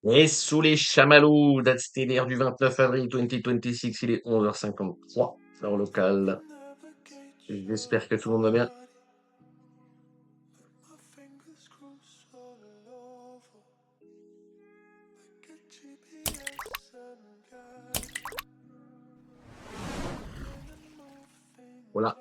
Et sous les chamallows, date stellaire du 29 avril 2026, il est 11h53, heure locale. J'espère que tout le monde va bien. Voilà.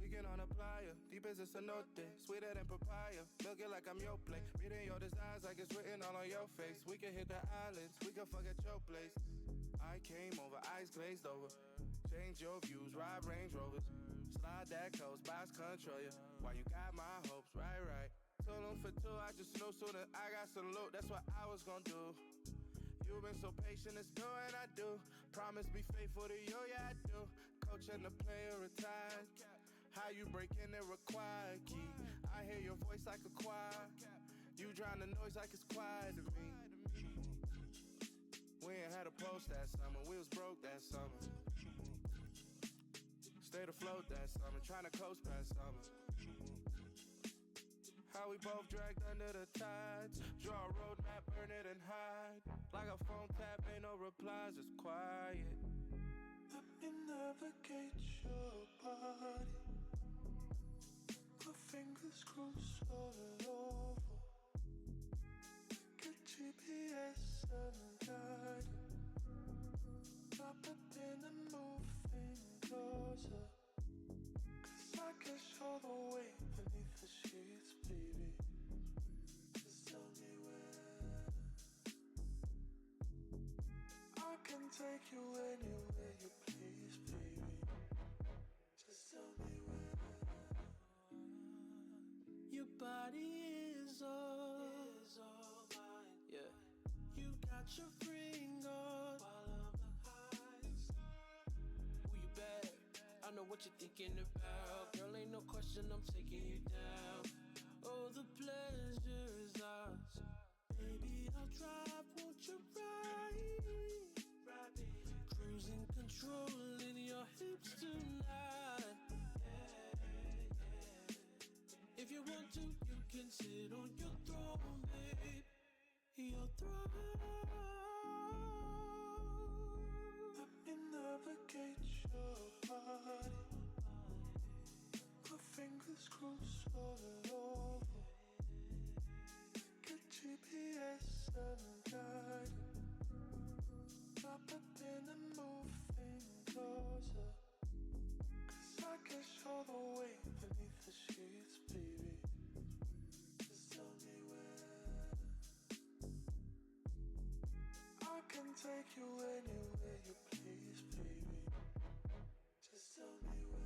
Weekend on a playa, deep as a cenote, sweeter than papaya, milk it like I'm your plate, reading your designs like it's written all on your face. We can hit the islands, we can fuck at your place. I came over, eyes glazed over, change your views, ride Range Rovers, slide that coast, box control you, why you got my hopes, right. Told them for two, I just knew sooner I got some loot, that's what I was gonna do. You've been so patient, it's do and I do. Promise be faithful to you, yeah I do. Coach and the player retired. How you break in and require key. I hear your voice like a choir. You drown the noise like it's quiet to me. We ain't had a post that summer, we was broke that summer. Stayed afloat that summer, trying to coast past summer. How we both dragged under the tides. Draw a roadmap, burn it and hide. Like a phone tap, ain't no replies, it's quiet. Let me navigate your body. My fingers cruise all over. Get GPS and guide. Drop it in and moving closer. Cause I can show the way beneath the sheets, baby. Just tell me where. I can take you anywhere you please, baby. Just tell me where. Your body is all mine. Yeah. You got your finger while I'm behind. Who you bad? I know what you're thinking about. Girl, ain't no question, I'm taking you down. Oh, the pleasure is ours. Baby, I'll drive, won't you ride? Cruising control in your hips tonight. If you want to, you can sit on your throne, babe. Your throne. Let me navigate your body. My fingers cruise all over. Get GPS and guide. Drop it in and moving closer. Cause I can show the way beneath the sheets, baby. Just tell me where. I can take you anywhere you please, baby. Just tell me where.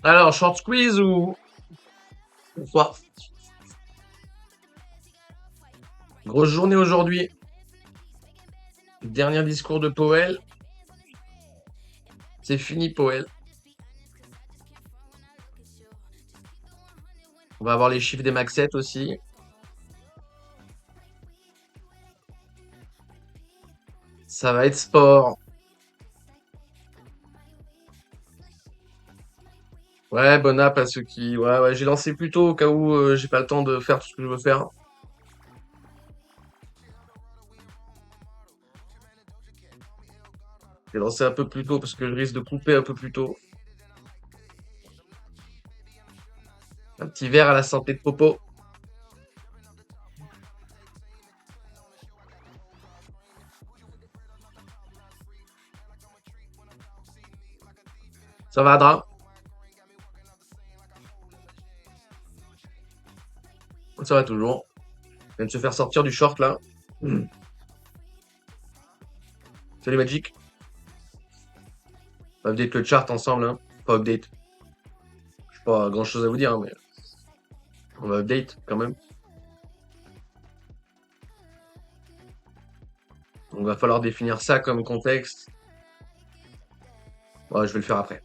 Alors, short squeeze ou quoi? Grosse journée aujourd'hui. Dernier discours de Powell. C'est fini, Powell. On va avoir les chiffres des Max 7 aussi. Ça va être sport. Ouais, bon app à ceux qui. Ouais, ouais, j'ai lancé plus tôt au cas où j'ai pas le temps de faire tout ce que je veux faire. J'ai lancé un peu plus tôt parce que je risque de couper un peu plus tôt. Un petit verre à la santé de Popo. Ça va, Adra? Ça va toujours. Il vient de se faire sortir du short là. Salut Magic. On va update le chart ensemble, hein. Pas update. J'ai pas grand chose à vous dire, hein, mais on va update quand même. Donc va falloir définir ça comme contexte. Ouais, je vais le faire après.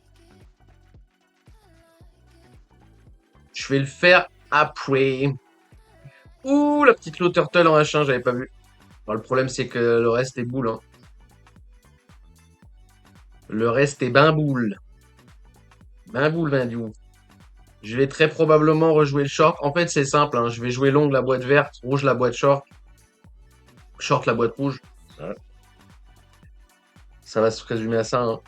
Je vais le faire après. Ouh, la petite low turtle en H1, j'avais pas vu. Alors, le problème, c'est que le reste est boule, hein. Le reste est ben boule. Ben boule, ben du. Je vais très probablement rejouer le short. En fait, c'est simple, hein. Je vais jouer long la boîte verte, rouge la boîte short, short la boîte rouge. Ouais. Ça va se résumer à ça, hein.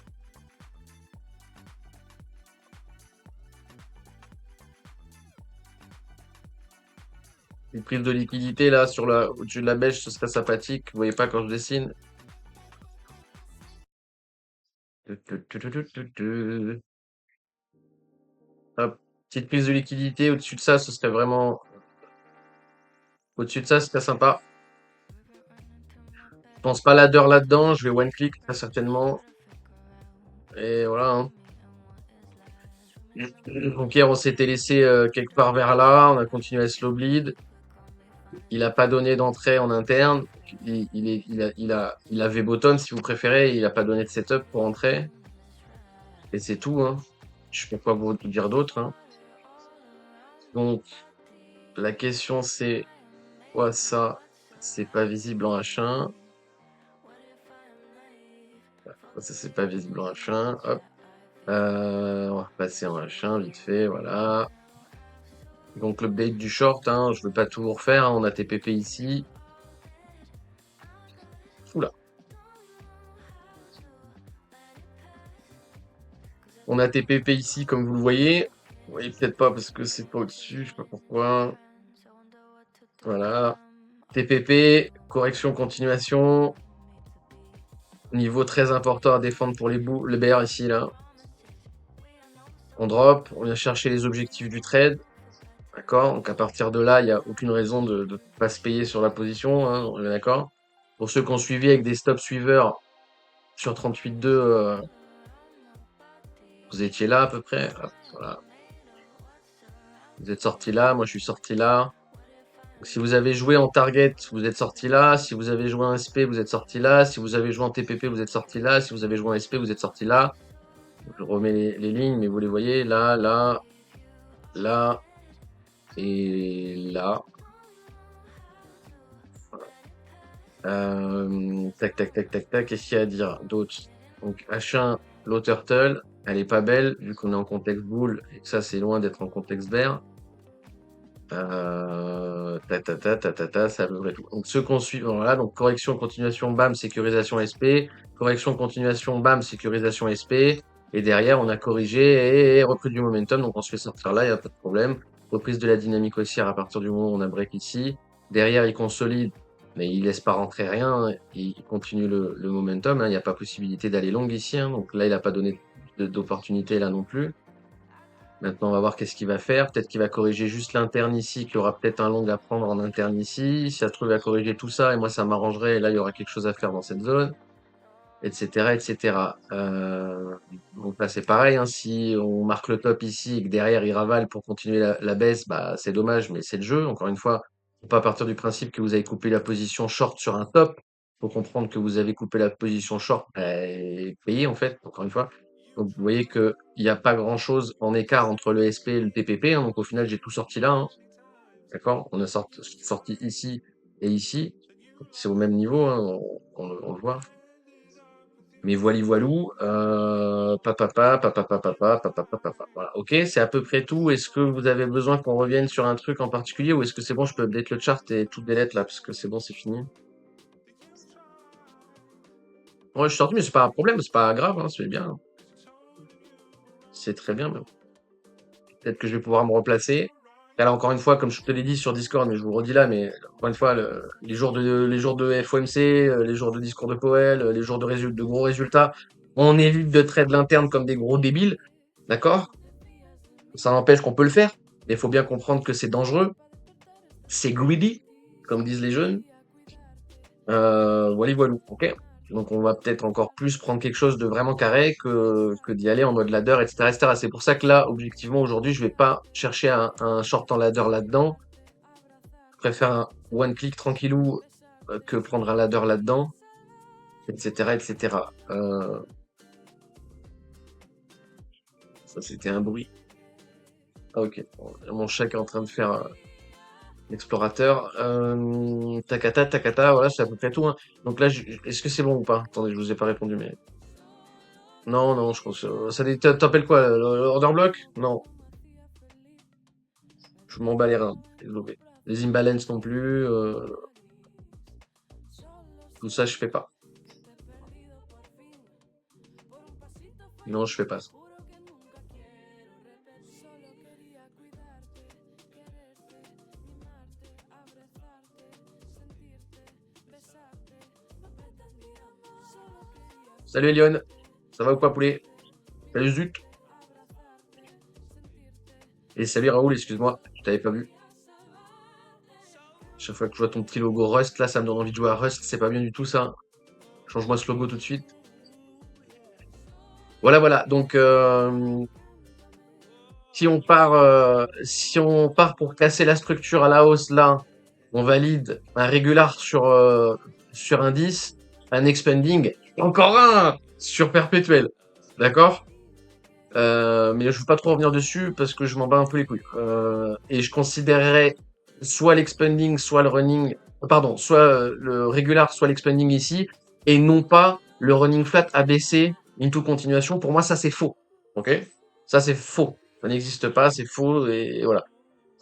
Une prise de liquidité là sur la au-dessus de la bêche, ce serait sympathique. Vous voyez pas quand je dessine. Hop. Petite prise de liquidité au-dessus de ça, ce serait vraiment. Au-dessus de ça, ce serait sympa. Je pense pas ladder là-dedans, je vais one click très certainement. Et voilà, hein. Donc hier, on s'était laissé quelque part vers là, on a continué à slow bleed. Il a pas donné d'entrée en interne. Il avait bottom si vous préférez, il a pas donné de setup pour entrer. Et c'est tout, hein. Je sais pas quoi vous dire d'autre, hein. Donc la question c'est quoi ça? C'est pas visible en H1. Ça c'est pas visible en H1. Hop. On va repasser en H1 vite fait, voilà. Donc l'update du short, hein, je veux pas tout refaire, hein, on a TPP ici. Oula. On a TPP ici comme vous le voyez. Vous voyez peut-être pas parce que c'est pas au-dessus, je sais pas pourquoi. Voilà. TPP, correction, continuation. Niveau très important à défendre pour le BR ici, là. On drop, on vient chercher les objectifs du trade. D'accord? Donc à partir de là, il n'y a aucune raison de ne pas se payer sur la position, hein, on est d'accord? Pour ceux qui ont suivi avec des stop suiveurs sur 38.2, vous étiez là à peu près. Hop, voilà. Vous êtes sorti là, moi je suis sorti là. Donc, si vous avez joué en target, vous êtes sorti là. Si vous avez joué en SP, vous êtes sorti là. Si vous avez joué en TPP, vous êtes sorti là. Si vous avez joué en SP, vous êtes sorti là. Je remets les lignes, mais vous les voyez là, là, là et là. Tac, tac, tac, tac, tac. Qu'est-ce qu'il y a à dire d'autre? Donc H1, low turtle, elle est pas belle vu qu'on est en contexte boule et que ça c'est loin d'être en contexte vert. Ta, ta, ta, ta, ta, ta, c'est à peu près tout. Donc ceux qu'on suit, voilà, donc correction, continuation, bam, sécurisation SP, correction, continuation, bam, sécurisation SP, et derrière on a corrigé et repris du momentum, donc on se fait sortir là, il n'y a pas de problème. Reprise de la dynamique haussière à partir du moment où on a break ici. Derrière il consolide, mais il laisse pas rentrer rien, il continue le momentum, hein, il n'y a pas possibilité d'aller long ici, hein, donc là il n'a pas donné d'opportunité là non plus. Maintenant, on va voir qu'est-ce qu'il va faire. Peut-être qu'il va corriger juste l'interne ici, qu'il y aura peut-être un long à prendre en interne ici. Si ça se trouve, il va corriger tout ça, et moi, ça m'arrangerait, et là, il y aura quelque chose à faire dans cette zone, etc., etc. Donc là, c'est pareil, hein, si on marque le top ici, et que derrière, il ravale pour continuer la baisse, bah, c'est dommage, mais c'est le jeu. Encore une fois, faut pas partir du principe que vous avez coupé la position short sur un top. faut comprendre que vous avez coupé la position short et payé en fait, encore une fois. Donc vous voyez qu'il n'y a pas grand-chose en écart entre le SP et le TPP, hein, donc au final j'ai tout sorti là, hein, d'accord? On a sorti ici et ici, c'est au même niveau, hein, on le voit. Mais voilou, voilà. Ok, c'est à peu près tout. Est-ce que vous avez besoin qu'on revienne sur un truc en particulier ou est-ce que c'est bon, je peux update le chart et tout delete là, parce que c'est bon, c'est fini. Ouais, je suis sorti, mais c'est pas un problème, c'est pas grave, hein, c'est bien. C'est très bien, même. Peut-être que je vais pouvoir me replacer. Et là, encore une fois, comme je te l'ai dit sur Discord, mais je vous le redis là, mais encore une fois, les jours de FOMC, les jours de discours de Powell, les jours de gros résultats, on évite de trade l'interne comme des gros débiles, d'accord? Ça n'empêche qu'on peut le faire, mais il faut bien comprendre que c'est dangereux, c'est greedy, comme disent les jeunes. Voilà, ok. Donc on va peut-être encore plus prendre quelque chose de vraiment carré que d'y aller en mode ladder, etc., etc. C'est pour ça que là, objectivement, aujourd'hui, je vais pas chercher un short en ladder là-dedans. Je préfère un one click tranquillou que prendre un ladder là-dedans, etc., etc. Ça c'était un bruit. Ah, ok. Bon, mon chat qui est en train de faire l'explorateur. Takata, voilà, c'est à peu près tout, hein. Donc là, est-ce que c'est bon ou pas? Attendez, je vous ai pas répondu, mais... Non, non, je pense... t'appelles quoi? Le order block? Non, je m'en bats les reins. Désolé. Les imbalance non plus. Tout ça, je fais pas. Non, je fais pas ça. Salut Elion, ça va ou quoi poulet? Salut Zut. Et salut Raoul, excuse-moi, je t'avais pas vu. Chaque fois que je vois ton petit logo Rust, là, ça me donne envie de jouer à Rust, c'est pas bien du tout ça. Change-moi ce logo tout de suite. Voilà, voilà. Donc, si on part pour casser la structure à la hausse là, on valide un régular sur indice, un expanding, et encore un sur perpétuel. D'accord? Mais je veux pas trop revenir dessus parce que je m'en bats un peu les couilles. Et je considérerais soit l'expanding, soit le running, pardon, soit le régular, soit l'expanding ici, et non pas le running flat abaissé into continuation. Pour moi, ça c'est faux. Ok? Ça c'est faux. Ça n'existe pas, c'est faux et voilà.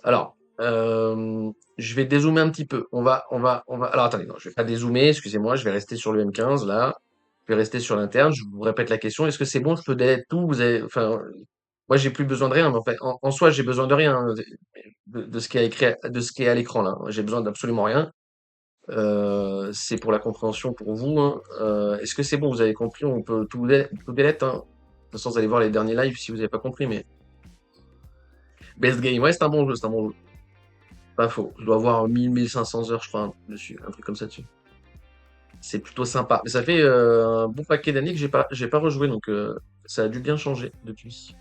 Alors, je vais dézoomer un petit peu. On va. Alors attendez, non, je vais pas dézoomer. Excusez-moi, je vais rester sur le M15 là. Je vais rester sur l'interne. Je vous répète la question. Est-ce que c'est bon? Je peux delete tout? Enfin, moi, j'ai plus besoin de rien. Mais en fait, en soi, j'ai besoin de rien, hein, de ce qui est écrit, de ce qui est à l'écran là. J'ai besoin d'absolument rien. C'est pour la compréhension pour vous, hein. Est-ce que c'est bon? Vous avez compris? On peut tout delete, hein. De toute façon, vous allez voir les derniers lives si vous n'avez pas compris. Mais best game, ouais, c'est un bon jeu, c'est un bon jeu. Pas faux. Je dois avoir 1000-1500 heures, je crois, dessus, un truc comme ça dessus. C'est plutôt sympa. Mais ça fait un bon paquet d'années que j'ai pas rejoué, donc ça a dû bien changer depuis.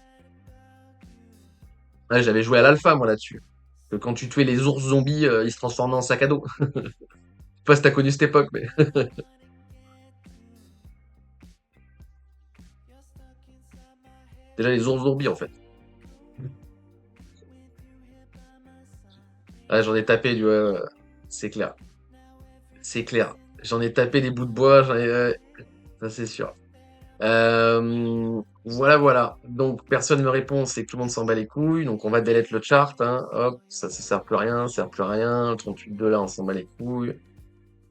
Ouais, j'avais joué à l'alpha, moi, là-dessus. Que quand tu tuais les ours zombies, ils se transformaient en sac à dos. Je sais pas si t'as connu cette époque, mais... Déjà, les ours zombies, en fait. Ouais, j'en ai tapé, c'est clair. C'est clair. J'en ai tapé des bouts de bois, ça c'est sûr. Voilà, voilà. Donc personne me répond, c'est que tout le monde s'en bat les couilles. Donc on va delete le chart, hein. Hop, ça sert plus à rien, ça sert plus à rien. 38 là, on s'en bat les couilles.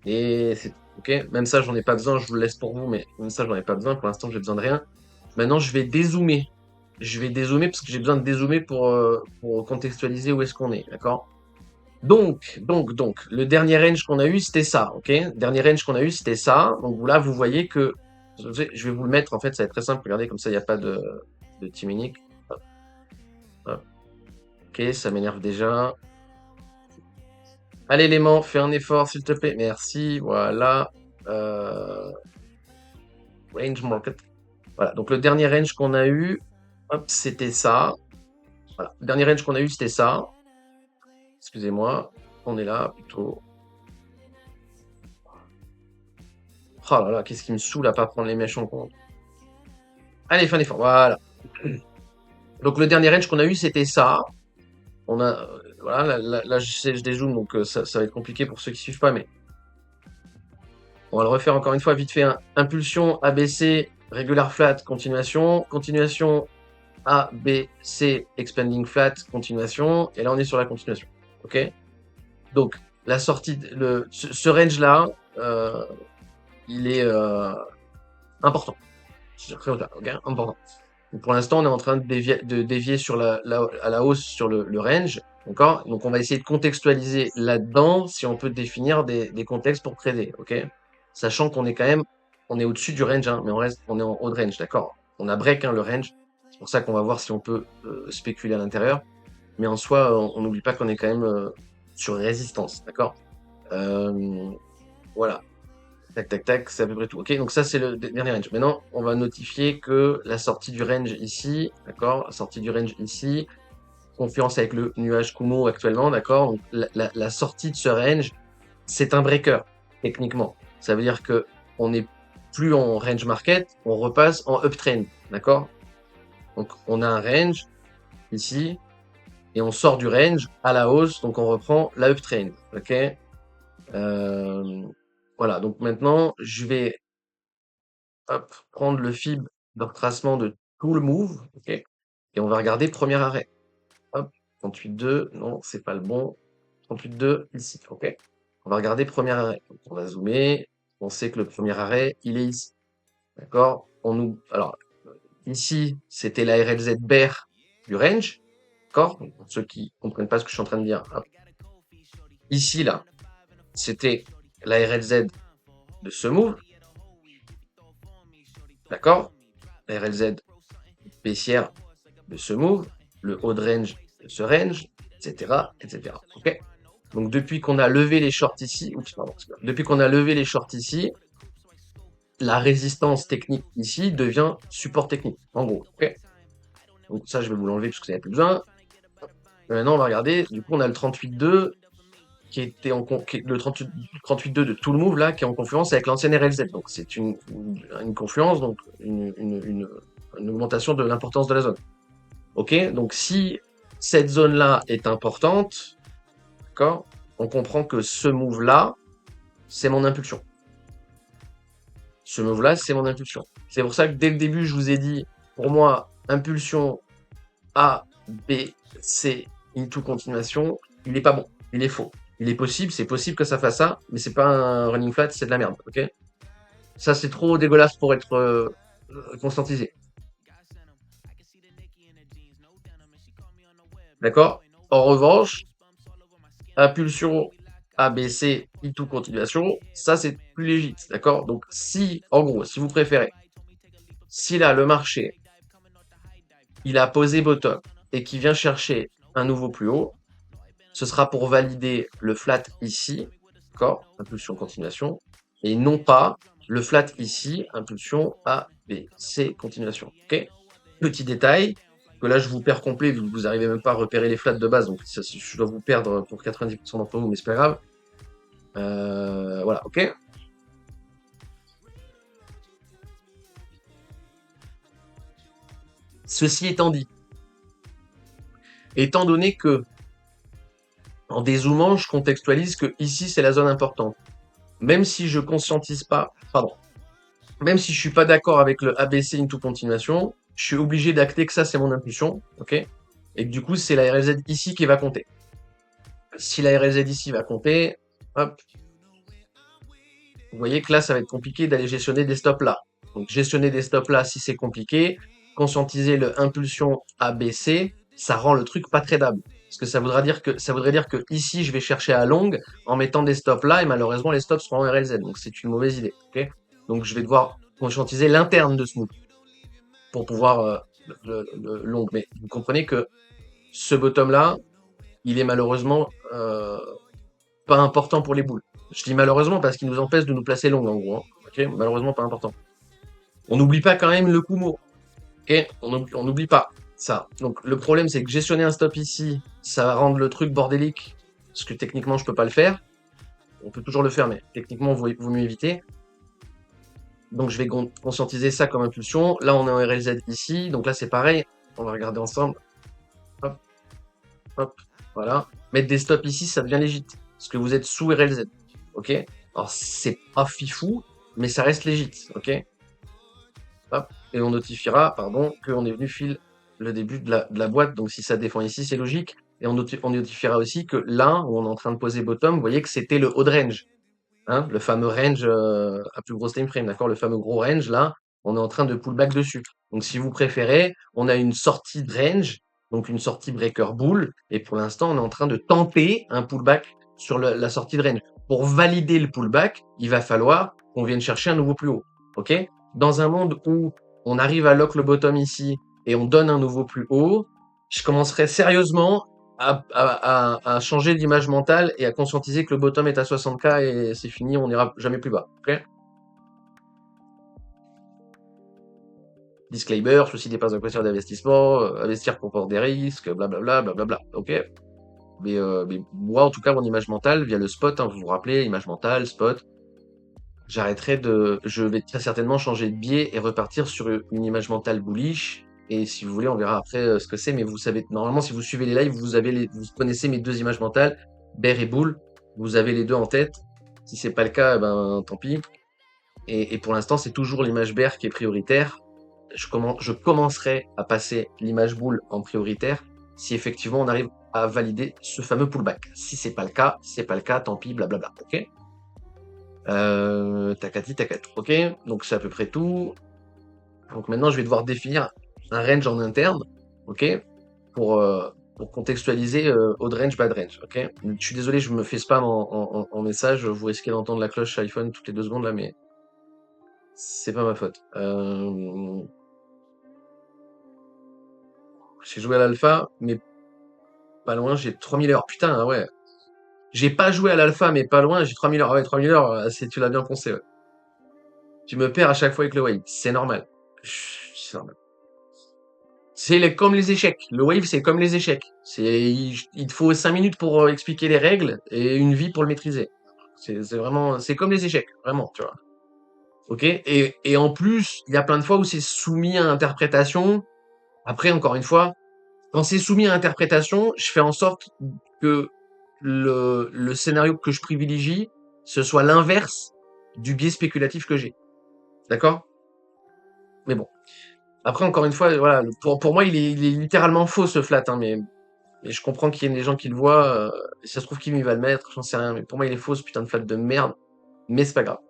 Et c'est ok. Même ça, j'en ai pas besoin. Je vous le laisse pour vous, mais même ça, j'en ai pas besoin. Pour l'instant, j'ai besoin de rien. Maintenant, je vais dézoomer. Je vais dézoomer parce que j'ai besoin de dézoomer pour contextualiser où est-ce qu'on est, d'accord? Donc, le dernier range qu'on a eu, c'était ça, ok? Dernier range qu'on a eu, c'était ça. Donc là, vous voyez que je vais vous le mettre, en fait, ça va être très simple. Regardez, comme ça, il n'y a pas de team unique. Hop, hop. Ok, ça m'énerve déjà. Allez, Léman, fais un effort, s'il te plaît. Merci, voilà. Euh, range market. Voilà, donc le dernier range qu'on a eu, hop, c'était ça. Voilà, le dernier range qu'on a eu, c'était ça. Excusez-moi, on est là, plutôt. Oh là là, qu'est-ce qui me saoule à pas prendre les mèches en compte. Allez, fin d'effort, voilà. Donc le dernier range qu'on a eu, c'était ça. On a, voilà, là, je dézoome, donc ça va être compliqué pour ceux qui suivent pas, mais on va le refaire encore une fois vite fait. Impulsion ABC, regular flat, continuation, continuation ABC, expanding flat, continuation, et là on est sur la continuation. Ok. Donc la sortie, ce range là, il est important. Ok, important. Donc, pour l'instant, on est en train de dévier sur à la hausse sur le range. D'accord. Donc on va essayer de contextualiser là-dedans si on peut définir des contextes pour trader. Ok. Sachant qu'on est quand même, on est au-dessus du range, hein, mais on est en haut de range. D'accord. On a break le range. C'est pour ça qu'on va voir si on peut spéculer à l'intérieur. Mais en soi, on n'oublie pas qu'on est quand même sur résistance. D'accord. Voilà. Tac, tac, tac, c'est à peu près tout. Ok, donc ça, c'est le dernier range. Maintenant, on va notifier que la sortie du range ici, d'accord, la sortie du range ici, confiance avec le nuage Kumo actuellement, d'accord, donc la sortie de ce range, c'est un breaker, techniquement. Ça veut dire que on n'est plus en range market, on repasse en uptrend, d'accord. Donc, on a un range ici, et on sort du range à la hausse, donc on reprend la uptrend, ok. Voilà, donc maintenant, je vais prendre le fib de retracement de tout le move, ok, et on va regarder premier arrêt. Hop, 38.2, non, c'est pas le bon. 38.2, ici, ok. On va regarder premier arrêt. Donc, on va zoomer. On sait que le premier arrêt, il est ici. D'accord. Alors, ici, c'était la RLZ bear du range. D'accord. Pour ceux qui comprennent pas ce que je suis en train de dire. Hop. Ici, là, c'était la RLZ de ce move. D'accord. La RLZ baissière de ce move, le haut de range de ce range, etc., etc. Ok. Donc depuis qu'on a levé les shorts ici, depuis qu'on a levé les shorts ici, la résistance technique ici devient support technique, en gros. Ok. Donc ça, je vais vous l'enlever parce que ça n'a plus besoin. Maintenant, on va regarder. Du coup, on a le 38.2 qui était le 38.2 de tout le move là, qui est en confluence avec l'ancienne RLZ. Donc c'est une confluence, donc une augmentation de l'importance de la zone. Ok, donc si cette zone-là est importante, d'accord, on comprend que ce move-là, c'est mon impulsion. Ce move-là, c'est mon impulsion. C'est pour ça que dès le début, je vous ai dit, pour moi, impulsion A, B, C, into continuation, il n'est pas bon, il est faux. Il est possible, c'est possible que ça fasse ça, mais c'est pas un running flat, c'est de la merde, ok. Ça, c'est trop dégueulasse pour être conscientisé. D'accord. En revanche, impulsion ABC, into continuation, ça c'est plus légit, d'accord. Donc si, en gros, si vous préférez, si là le marché, il a posé bottom et qu'il vient chercher un nouveau plus haut, ce sera pour valider le flat ici, d'accord, impulsion continuation, et non pas le flat ici, impulsion ABC, continuation, ok. Petit détail, que là je vous perds complet, vous n'arrivez même pas à repérer les flats de base, donc ça, je dois vous perdre pour 90% d'entre vous, mais c'est pas grave. Voilà, ok. Ceci étant dit, étant donné que en dézoomant, je contextualise que ici c'est la zone importante. Même si je conscientise pas, pardon, même si je suis pas d'accord avec le ABC into continuation, je suis obligé d'acter que ça c'est mon impulsion, ok. Et que du coup c'est la RLZ ici qui va compter. Si la RLZ ici va compter, hop, vous voyez que là ça va être compliqué d'aller gestionner des stops là. Donc gestionner des stops là si c'est compliqué, conscientiser le impulsion ABC, ça rend le truc pas tradable. Parce que ça voudrait dire que ici je vais chercher à long en mettant des stops là et malheureusement les stops seront en RLZ. Donc c'est une mauvaise idée. Okay, donc je vais devoir conscientiser l'interne de ce move pour pouvoir le long. Mais vous comprenez que ce bottom là, il est malheureusement pas important pour les boules. Je dis malheureusement parce qu'il nous empêche de nous placer long en gros. Hein. Okay, malheureusement pas important. On n'oublie pas quand même le Kumo. Ok, on n'oublie pas ça. Donc le problème c'est que gestionner un stop ici, ça va rendre le truc bordélique, parce que techniquement je peux pas le faire. On peut toujours le faire, mais techniquement vaut mieux éviter. Donc je vais conscientiser ça comme impulsion. Là, on est en RLZ ici. Donc là, c'est pareil. On va regarder ensemble. Hop, hop, voilà. Mettre des stops ici, ça devient légit. Parce que vous êtes sous RLZ. Ok? Alors, c'est pas fifou, mais ça reste légit. Ok? Hop. Et on notifiera, pardon, qu'on est venu fil le début de la boîte. Donc si ça défend ici, c'est logique. Et on notifiera aussi que là, où on est en train de poser bottom, vous voyez que c'était le haut de range. Hein, le fameux range à plus grosse time frame, d'accord? Le fameux gros range, là, on est en train de pullback dessus. Donc, si vous préférez, on a une sortie de range, donc une sortie breaker bull, et pour l'instant, on est en train de tenter un pullback sur la sortie de range. Pour valider le pullback, il va falloir qu'on vienne chercher un nouveau plus haut, ok? Dans un monde où on arrive à lock le bottom ici et on donne un nouveau plus haut, je commencerai sérieusement à changer d'image mentale et à conscientiser que le bottom est à 60K et c'est fini, on n'ira jamais plus bas. Ok? Disclaimer, ceci n'est pas un conseil d'investissement, investir comporte des risques, blablabla, blablabla. Ok? Mais moi, en tout cas, mon image mentale, via le spot, hein, vous vous rappelez, image mentale, spot, je vais très certainement changer de biais et repartir sur une image mentale bullish. Et si vous voulez, on verra après ce que c'est. Mais vous savez, normalement, si vous suivez les lives, vous connaissez mes deux images mentales, bear et bull. Vous avez les deux en tête. Si c'est pas le cas, ben tant pis. Et pour l'instant, c'est toujours l'image bear qui est prioritaire. Je commencerai à passer l'image bull en prioritaire si effectivement on arrive à valider ce fameux pullback. Si c'est pas le cas, c'est pas le cas, tant pis, blablabla. Ok? Takati, takati. Ok, donc c'est à peu près tout. Donc maintenant, je vais devoir définir un range en interne, ok, pour contextualiser haut range, bad range, ok. Je suis désolé, je me fais spam en message. Vous risquez d'entendre la cloche iPhone toutes les 2 secondes là, mais c'est pas ma faute. J'ai joué à l'alpha, mais pas loin, j'ai 3000 heures. Putain, ah ouais. J'ai pas joué à l'alpha, mais pas loin, j'ai 3000 heures. Ah ouais, 3000 heures, tu l'as bien pensé, ouais. Tu me perds à chaque fois avec le wave. C'est normal. C'est normal. Comme les échecs. Le wave, c'est comme les échecs. Il te faut 5 minutes pour expliquer les règles et une vie pour le maîtriser. C'est vraiment, c'est comme les échecs, vraiment, tu vois. Ok? Et en plus, il y a plein de fois où c'est soumis à interprétation. Après, encore une fois, quand c'est soumis à interprétation, je fais en sorte que le scénario que je privilégie, ce soit l'inverse du biais spéculatif que j'ai. D'accord? Mais bon. Après, encore une fois, voilà, pour moi, il est littéralement faux ce flat, hein, mais je comprends qu'il y ait des gens qui le voient. Si ça se trouve, Kim il va le mettre, j'en sais rien. Mais pour moi, il est faux ce putain de flat de merde. Mais c'est pas grave.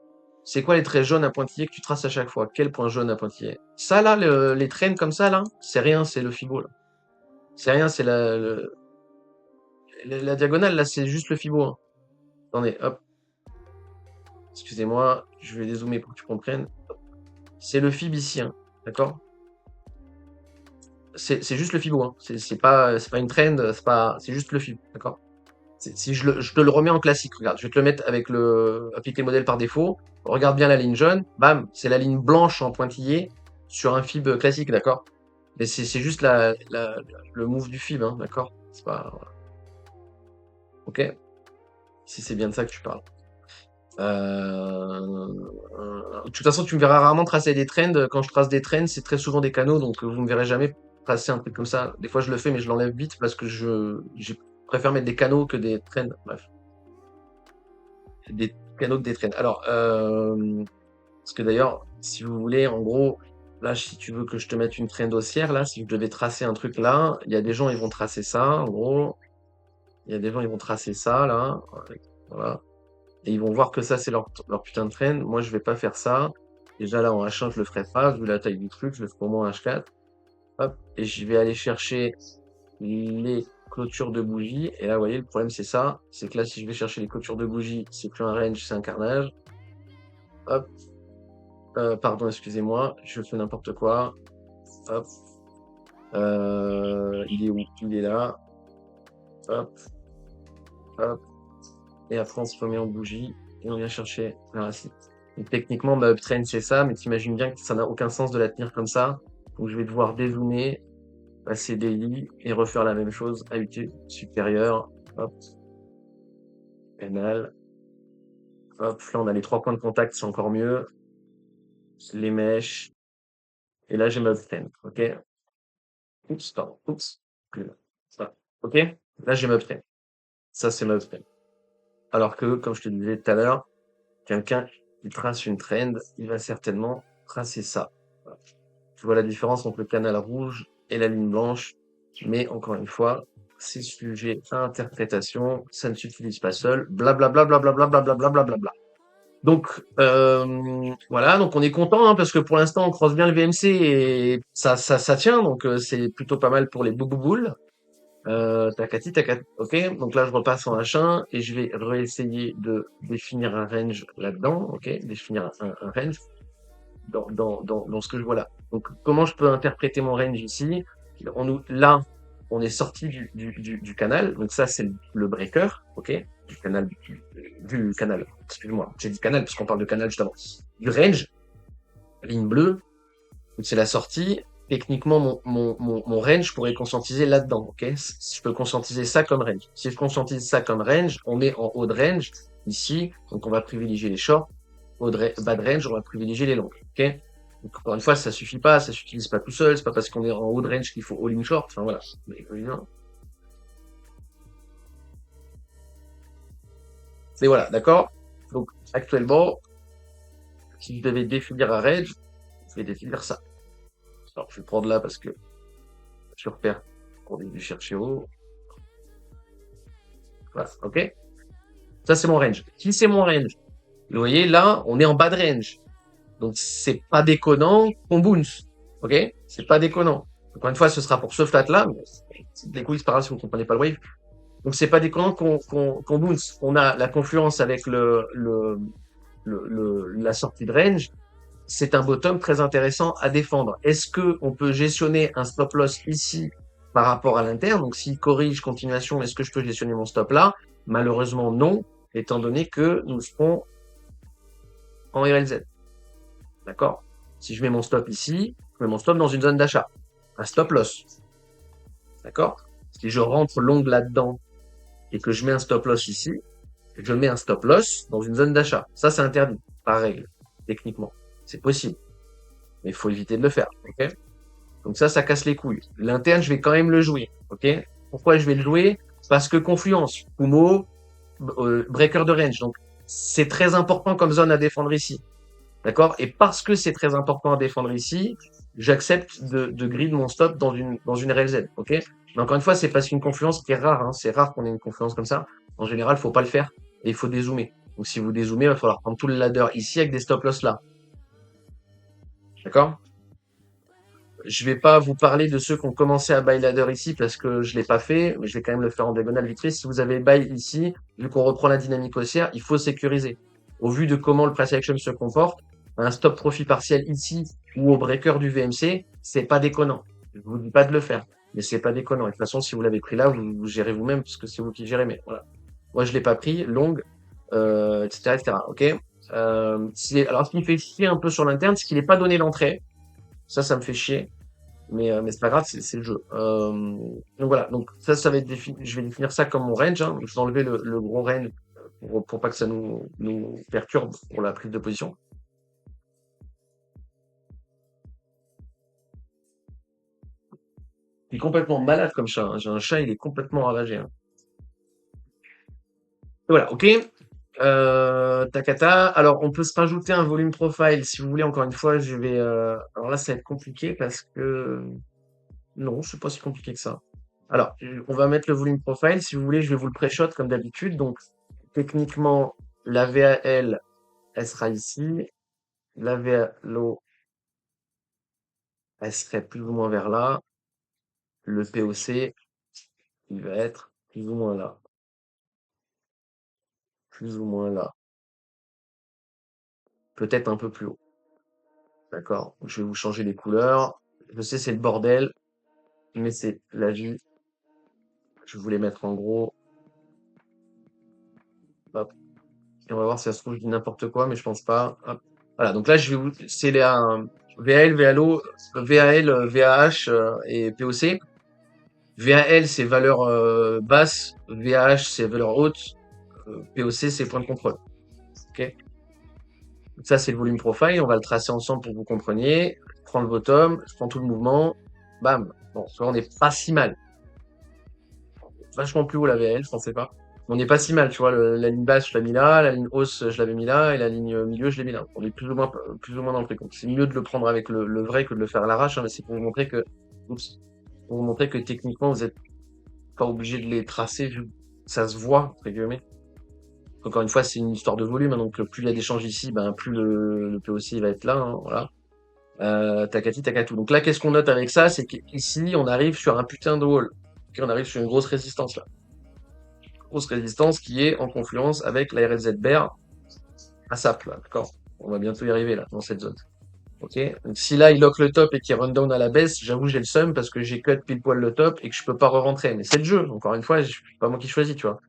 C'est quoi les traits jaunes à pointillés que tu traces à chaque fois? Quel point jaune à pointillés? Ça là, les traînes comme ça là, c'est rien, c'est le Fibo là. C'est rien, c'est la diagonale là, c'est juste le Fibo. Hein. Attendez, hop. Excusez-moi, je vais dézoomer pour que tu comprennes. C'est le Fib ici, hein. D'accord? C'est juste le Fibo, hein. C'est pas une trend, c'est juste le Fib, d'accord? Si je te le remets en classique, regarde, je vais te le mettre avec appliquer le modèle par défaut. Regarde bien la ligne jaune, bam, c'est la ligne blanche en pointillé sur un fib classique, d'accord? Mais c'est juste le move du fib, hein, d'accord? C'est pas, voilà. Ok? Si c'est bien de ça que tu parles. De toute façon, tu me verras rarement tracer des trends. Quand je trace des trends, c'est très souvent des canaux, donc vous me verrez jamais tracer un truc comme ça. Des fois, je le fais, mais je l'enlève vite parce que je préfère mettre des canaux que des trends. Bref. Des canaux que des trends. Alors, parce que d'ailleurs, si vous voulez, en gros, là, si tu veux que je te mette une trend haussière, là, si je devais tracer un truc là, il y a des gens, ils vont tracer ça, en gros. Il y a des gens, ils vont tracer ça, là. Voilà. Et ils vont voir que ça, c'est leur putain de trend. Moi, je vais pas faire ça. Déjà, là, en H1, je le ferai pas, vu la taille du truc, je le ferai au moins en H4. Hop. Et je vais aller chercher les clôtures de bougies. Et là, vous voyez, le problème, c'est ça. C'est que là, si je vais chercher les clôtures de bougies, c'est plus un range, c'est un carnage. Hop. Pardon, excusez-moi, je fais n'importe quoi. Hop. Il est où? Il est là. Hop. Hop. Et après, on se remet en bougie et on vient chercher la racine. Donc, techniquement, ma uptrend, c'est ça, mais t'imagines bien que ça n'a aucun sens de la tenir comme ça. Donc, je vais devoir dézoomer, passer daily et refaire la même chose à UT supérieur. Hop. Canal. Hop. Là, on a les 3 points de contact, c'est encore mieux. les mèches, et là, je m'abstiens, ok? Oups, pardon, oups, plus là. Ça, ok? Là, je m'abstiens. Ça, c'est m'abstiens. Alors que, comme je te disais tout à l'heure, quelqu'un qui trace une trend, il va certainement tracer ça. Voilà. Tu vois la différence entre le canal rouge et la ligne blanche, mais encore une fois, c'est sujet à interprétation, ça ne s'utilise pas seul, blablabla, blablabla, blablabla, blablabla. Donc voilà, donc on est content hein, parce que pour l'instant on croise bien le VMC et ça tient, donc c'est plutôt pas mal pour les bouboules. Takati, takati, ok. Donc là je repasse en H1 et je vais réessayer de définir un range là-dedans, ok, définir un range dans ce que je vois là. Donc comment je peux interpréter mon range ici? Là on est sorti du canal, donc ça c'est le breaker, ok, du canal, excuse-moi, j'ai dit canal parce qu'on parle de canal justement, du range, ligne bleue, c'est la sortie. Techniquement, mon range, je pourrais conscientiser là-dedans, ok? Je peux conscientiser ça comme range. Si je conscientise ça comme range, on est en haut de range, ici, donc on va privilégier les shorts, bas de range, on va privilégier les longues, ok? Donc, encore une fois, ça suffit pas, ça s'utilise pas tout seul, c'est pas parce qu'on est en haut de range qu'il faut all-in short, enfin voilà. Mais voilà, d'accord? Donc, actuellement, si je devais définir un range, je vais définir ça. Alors, je vais prendre là parce que je repère qu'on est dû chercher haut. Voilà, ok? Ça, c'est mon range. Si c'est mon range, vous voyez, là, on est en bas de range. Donc, c'est pas déconnant qu'on bounce. Ok? C'est pas déconnant. Encore une fois, ce sera pour ce flat-là. Les couilles, c'est pas grave si vous comprenez pas le wave. Donc, c'est pas déconnant qu'on bounce. On a la confluence avec la sortie de range. C'est un bottom très intéressant à défendre. Est-ce que on peut gestionner un stop loss ici par rapport à l'interne? Donc, s'il corrige continuation, est-ce que je peux gestionner mon stop là? Malheureusement, non, étant donné que nous serons en RLZ. D'accord? Si je mets mon stop ici, je mets mon stop dans une zone d'achat. Un stop loss. D'accord? Si je rentre long là-dedans et que je mets un stop loss ici, je mets un stop loss dans une zone d'achat. Ça, c'est interdit, par règle, techniquement. C'est possible. Mais il faut éviter de le faire. Ok? Donc ça casse les couilles. L'interne, je vais quand même le jouer. Ok? Pourquoi je vais le jouer? Parce que confluence, Kumo, breaker de range. Donc, c'est très important comme zone à défendre ici. D'accord? Et parce que c'est très important à défendre ici, j'accepte de grid mon stop dans une RLZ. Ok? Mais encore une fois, c'est parce qu'une confluence qui est rare. Hein. C'est rare qu'on ait une confluence comme ça. En général, faut pas le faire et il faut dézoomer. Donc, si vous dézoomez, il va falloir prendre tout le ladder ici avec des stop loss là. D'accord? Je vais pas vous parler de ceux qui ont commencé à buy ladder ici parce que je l'ai pas fait, mais je vais quand même le faire en diagonale vite fait. Si vous avez buy ici, vu qu'on reprend la dynamique haussière, il faut sécuriser. Au vu de comment le price action se comporte, un stop profit partiel ici ou au breaker du VMC, c'est pas déconnant. Je vous dis pas de le faire, mais c'est pas déconnant. Et de toute façon, si vous l'avez pris là, vous gérez vous-même parce que c'est vous qui gérez. Mais voilà. Moi, je l'ai pas pris, long, etc., etc. Ok. Alors, ce qui me fait chier un peu sur l'interne, c'est qu'il n'est pas donné l'entrée. Ça me fait chier. Mais c'est pas grave, c'est le jeu. Donc voilà, donc ça va être je vais définir ça comme mon range. Hein. Je vais enlever le gros range pour pas que ça nous perturbe pour la prise de position. Il est complètement malade comme chat. Hein. J'ai un chat, il est complètement ravagé. Hein. Et voilà, ok. Takata. Alors, on peut se rajouter un volume profile si vous voulez. Encore une fois, je vais. Alors là, ça va être compliqué parce que non, c'est pas si compliqué que ça. Alors, on va mettre le volume profile. Si vous voulez, je vais vous le pré-shot comme d'habitude. Donc, techniquement, la VAL, elle sera ici. La VALO, elle serait plus ou moins vers là. Le POC, il va être plus ou moins là. Plus ou moins là. Peut-être un peu plus haut. D'accord? Je vais vous changer les couleurs. Je sais, c'est le bordel, mais c'est la vie. Je vais vous les mettre en gros. Hop. Et on va voir si ça se trouve, je dis n'importe quoi, mais je pense pas. Hop. Voilà, donc là, c'est les VAL, VALO, VAL, VAH et POC. VAL, c'est valeur basse, VAH, c'est valeur haute, POC, c'est point de contrôle. Ok? Ça, c'est le volume profile. On va le tracer ensemble pour que vous compreniez. Je prends le bottom, je prends tout le mouvement. Bam. Bon, tu vois, on n'est pas si mal. Vachement plus haut la VL, je pensais pas. On n'est pas si mal, tu vois. La ligne basse, je l'ai mis là. La ligne hausse, je l'avais mis là. Et la ligne milieu, je l'ai mis là. On est plus ou moins dans le truc. Donc, c'est mieux de le prendre avec le vrai que de le faire à l'arrache, hein, mais c'est pour vous montrer que, oups, pour vous montrer que techniquement, vous êtes pas obligé de les tracer vu que ça se voit, entre guillemets. Encore une fois, c'est une histoire de volume, hein, donc plus il y a d'échanges ici, ben, plus le POC va être là, hein, voilà. Takati, Takatou. Donc là, qu'est-ce qu'on note avec ça? C'est qu'ici, on arrive sur un putain de wall. Ok, on arrive sur une grosse résistance là. Grosse résistance qui est en confluence avec la RLZ bear à SAP, là, d'accord? On va bientôt y arriver là, dans cette zone. Ok? Donc si là, il lock le top et qu'il run down à la baisse, j'avoue, j'ai le seum parce que j'ai cut pile poil le top et que je peux pas re-rentrer. Mais c'est le jeu. Encore une fois, c'est pas moi qui choisis, tu vois.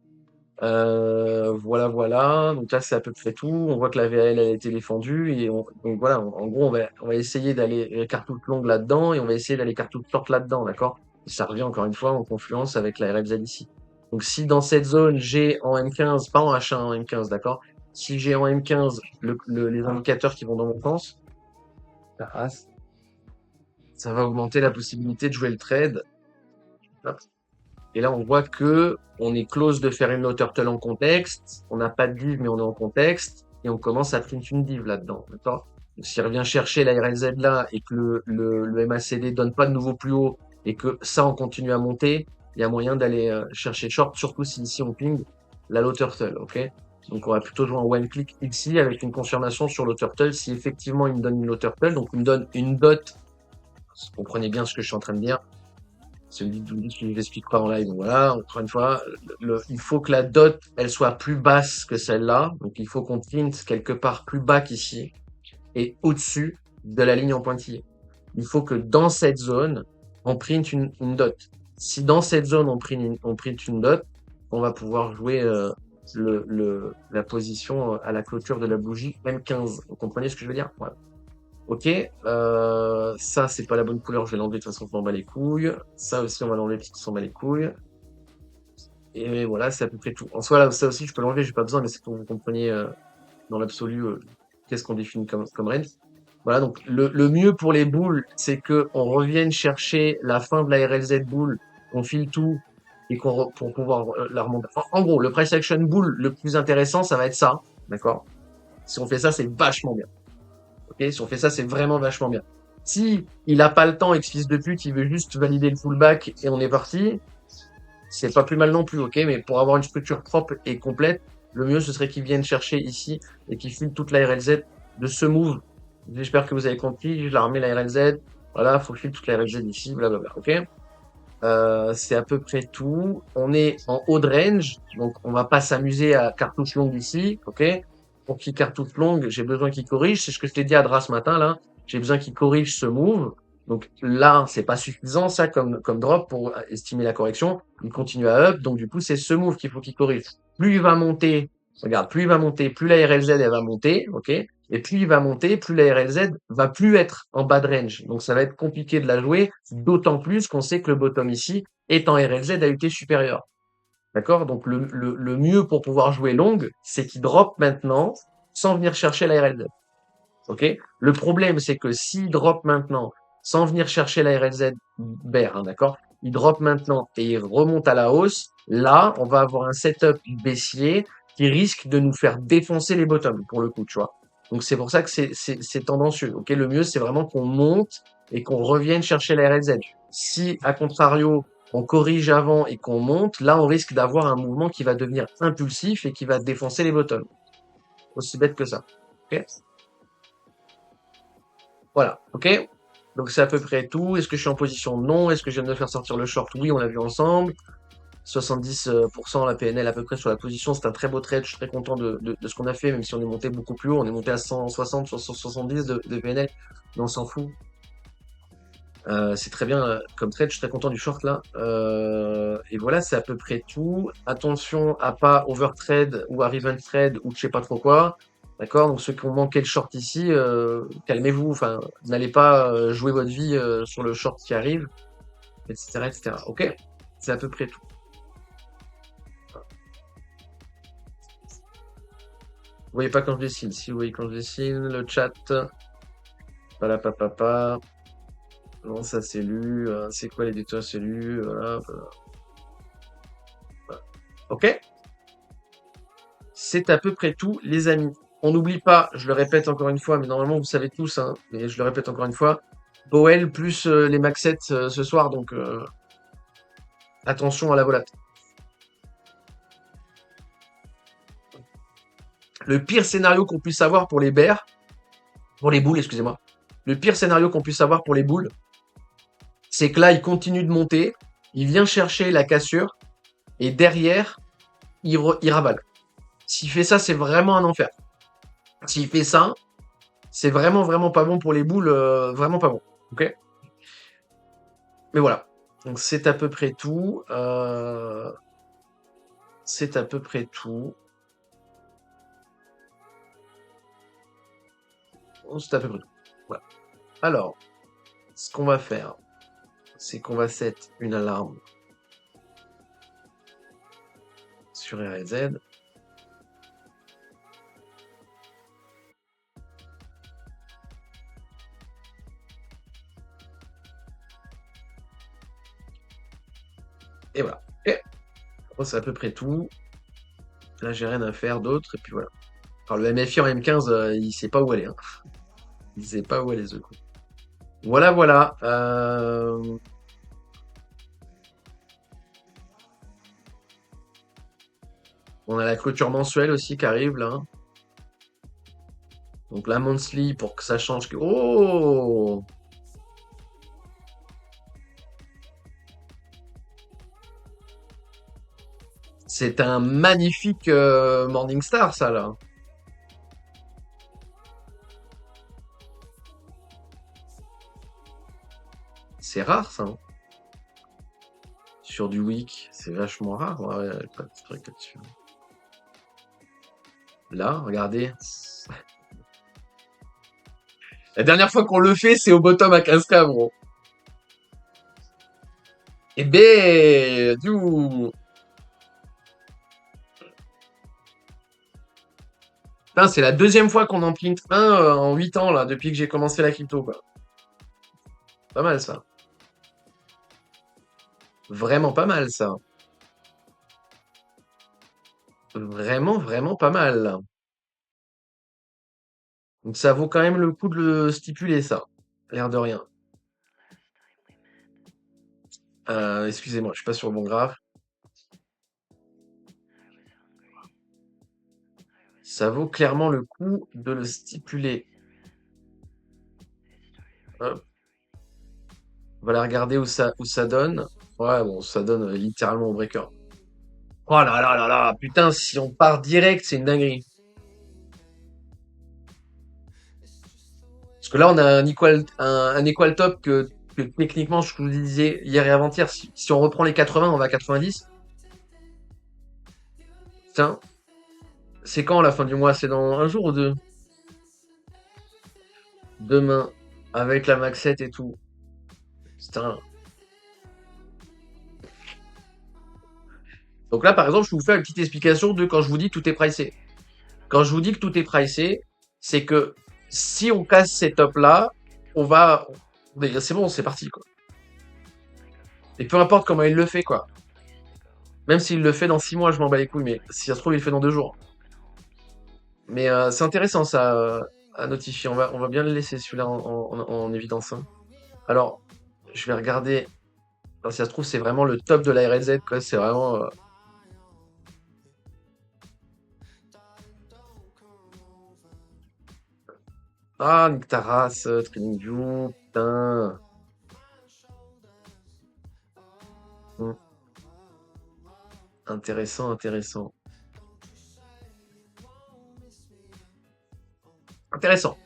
Voilà, voilà. Donc là, c'est à peu près tout. On voit que la VAL, elle a été défendue. Et donc voilà, en gros, on va essayer d'aller cartouche longue là-dedans et on va essayer d'aller cartouche short là-dedans, d'accord? Et ça revient encore une fois en confluence avec la RFZ ici. Donc si dans cette zone, j'ai en M15, pas en H1, en M15, d'accord? Si j'ai en M15 les indicateurs qui vont dans mon sens, ça va augmenter la possibilité de jouer le trade. Hop. Et là, on voit que on est close de faire une no turtle en contexte. On n'a pas de div, mais on est en contexte. Et on commence à print une div là-dedans. D'accord? Donc, s'il revient chercher la RLZ là et que le MACD donne pas de nouveau plus haut et que ça, on continue à monter, il y a moyen d'aller chercher short, surtout si ici on ping la low turtle. Ok? Donc, on va plutôt jouer en one click ici avec une confirmation sur low turtle. Si effectivement il me donne une low turtle, donc il me donne une dot. Vous comprenez bien ce que je suis en train de dire. Celui qui nous explique pas en live. Donc voilà, encore une fois, il faut que la dot, elle soit plus basse que celle-là. Donc il faut qu'on print quelque part plus bas qu'ici et au-dessus de la ligne en pointillé. Il faut que dans cette zone, on print une dot. Si dans cette zone, on print une dot, on va pouvoir jouer la position à la clôture de la bougie M15. Vous comprenez ce que je veux dire? Voilà. Ok, ça c'est pas la bonne couleur, je vais l'enlever de toute façon, je m'en bats les couilles. Ça aussi on va l'enlever parce qu'on s'en bat les couilles. Et voilà, c'est à peu près tout. En soi, là, ça aussi je peux l'enlever, j'ai pas besoin, mais c'est pour que vous compreniez dans l'absolu qu'est-ce qu'on définit comme range. Voilà, donc le mieux pour les boules, c'est que on revienne chercher la fin de la RLZ boule, qu'on file tout et pour pouvoir la remonter. En gros, le price action bull le plus intéressant, ça va être ça, d'accord? Si on fait ça, c'est vachement bien. Ok, si on fait ça, c'est vraiment vachement bien. Si il a pas le temps et que ce fils de pute, il veut juste valider le fullback et on est parti, c'est pas plus mal non plus, ok? Mais pour avoir une structure propre et complète, le mieux, ce serait qu'il vienne chercher ici et qu'il file toute la RLZ de ce move. J'espère que vous avez compris. Je la remets la RLZ. Voilà, faut filer toute la RLZ ici, blablabla, ok? C'est à peu près tout. On est en haut de range, donc on va pas s'amuser à cartouche longue ici, ok? Pour qu'il cartouche longue, j'ai besoin qu'il corrige. C'est ce que je t'ai dit à Dra ce matin, là. J'ai besoin qu'il corrige ce move. Donc là, c'est pas suffisant, ça, comme drop pour estimer la correction. Il continue à up. Donc du coup, c'est ce move qu'il faut qu'il corrige. Plus il va monter, regarde, plus il va monter, plus la RLZ, elle va monter, ok? Et plus il va monter, plus la RLZ va plus être en bas de range. Donc ça va être compliqué de la jouer, d'autant plus qu'on sait que le bottom ici est en RLZ à UT supérieur. D'accord? Donc le mieux pour pouvoir jouer longue, c'est qu'il drop maintenant sans venir chercher la RLZ. Ok? Le problème, c'est que s'il drop maintenant sans venir chercher la RLZ bear, hein, d'accord? Il drop maintenant et il remonte à la hausse. Là, on va avoir un setup baissier qui risque de nous faire défoncer les bottoms pour le coup, tu vois. Donc c'est pour ça que c'est tendancieux. Ok? Le mieux, c'est vraiment qu'on monte et qu'on revienne chercher la RLZ. Si, à contrario, on corrige avant et qu'on monte, là, on risque d'avoir un mouvement qui va devenir impulsif et qui va défoncer les bottoms. Aussi bête que ça. Ok? Voilà, ok? Donc c'est à peu près tout. Est-ce que je suis en position? Non. Est-ce que je viens de me faire sortir le short? Oui, on l'a vu ensemble. 70% la PNL à peu près sur la position. C'est un très beau trade. Je suis très content de ce qu'on a fait, même si on est monté beaucoup plus haut. On est monté à 160, 170 de PNL. Mais on s'en fout. C'est très bien comme trade. Je suis très content du short là. Et voilà, c'est à peu près tout. Attention à pas overtrade ou à revenge trade ou je sais pas trop quoi. D'accord? Donc ceux qui ont manqué le short ici, calmez-vous. Enfin, n'allez pas jouer votre vie sur le short qui arrive, etc., etc. Ok? C'est à peu près tout. voyez pas quand je dessine. Si vous voyez quand je dessine, le chat. Palapapapa. Non, ça c'est lu. C'est quoi l'éditeur? C'est lu. Voilà. Ok? C'est à peu près tout, les amis. On n'oublie pas, je le répète encore une fois, mais normalement vous savez tous, hein, mais je le répète encore une fois, Powell plus les Maxettes ce soir, donc attention à la volate. Le pire scénario qu'on puisse avoir pour les bears, pour les boules, excusez-moi, le pire scénario qu'on puisse avoir pour les boules, c'est que là, il continue de monter, il vient chercher la cassure, et derrière, il ravale. S'il fait ça, c'est vraiment un enfer. S'il fait ça, c'est vraiment, vraiment pas bon pour les boules, vraiment pas bon. Ok? Mais voilà. Donc c'est à peu près tout. C'est à peu près tout. C'est à peu près tout. Voilà. Alors, ce qu'on va faire, c'est qu'on va set une alarme sur RZ. Et voilà. Et c'est à peu près tout. Là, j'ai rien à faire d'autre. Et puis voilà. Alors, le MFI en M15, il sait pas où aller. Hein. Il sait pas où aller, ce coup. Voilà, voilà. On a la clôture mensuelle aussi qui arrive, là. Donc, la monthly, pour que ça change. Oh! C'est un magnifique Morningstar, ça, là. C'est rare, ça. Hein. Sur du week, c'est vachement rare. Ouais, pas de truc là-dessus. Là, regardez. La dernière fois qu'on le fait, c'est au bottom à 15K, gros. Eh ben, du... Putain, c'est la deuxième fois qu'on en print un en 8 ans, là, depuis que j'ai commencé la crypto, quoi. Pas mal, ça. Vraiment pas mal, ça. Vraiment, vraiment pas mal. Donc ça vaut quand même le coup de le stipuler, ça. L'air de rien. Excusez-moi, je suis pas sur le bon graphe. Ça vaut clairement le coup de le stipuler. Hop. On va la regarder où ça donne. Ouais, bon, ça donne littéralement au breaker. Oh là là là là, putain, si on part direct, c'est une dinguerie. Parce que là, on a un equal top que techniquement, je vous disais hier et avant-hier, si on reprend les 80, on va à 90. Putain, c'est quand la fin du mois? C'est dans un jour ou deux? Demain, avec la maxette et tout. Putain. Donc là, par exemple, je vous fais une petite explication de quand je vous dis que tout est pricé. Quand je vous dis que tout est pricé, c'est que si on casse ces tops-là, on va... C'est bon, c'est parti, quoi. Et peu importe comment il le fait, quoi. Même s'il le fait dans 6 mois, je m'en bats les couilles, mais si ça se trouve, il le fait dans 2 jours. Mais c'est intéressant, ça, à notifier. On va bien le laisser, celui-là, en évidence. Hein. Alors, je vais regarder. Alors, si ça se trouve, c'est vraiment le top de la RLZ, quoi. C'est vraiment... Ah, nique ta race, TradingView, putain. Hmm. Intéressant, intéressant. Intéressant.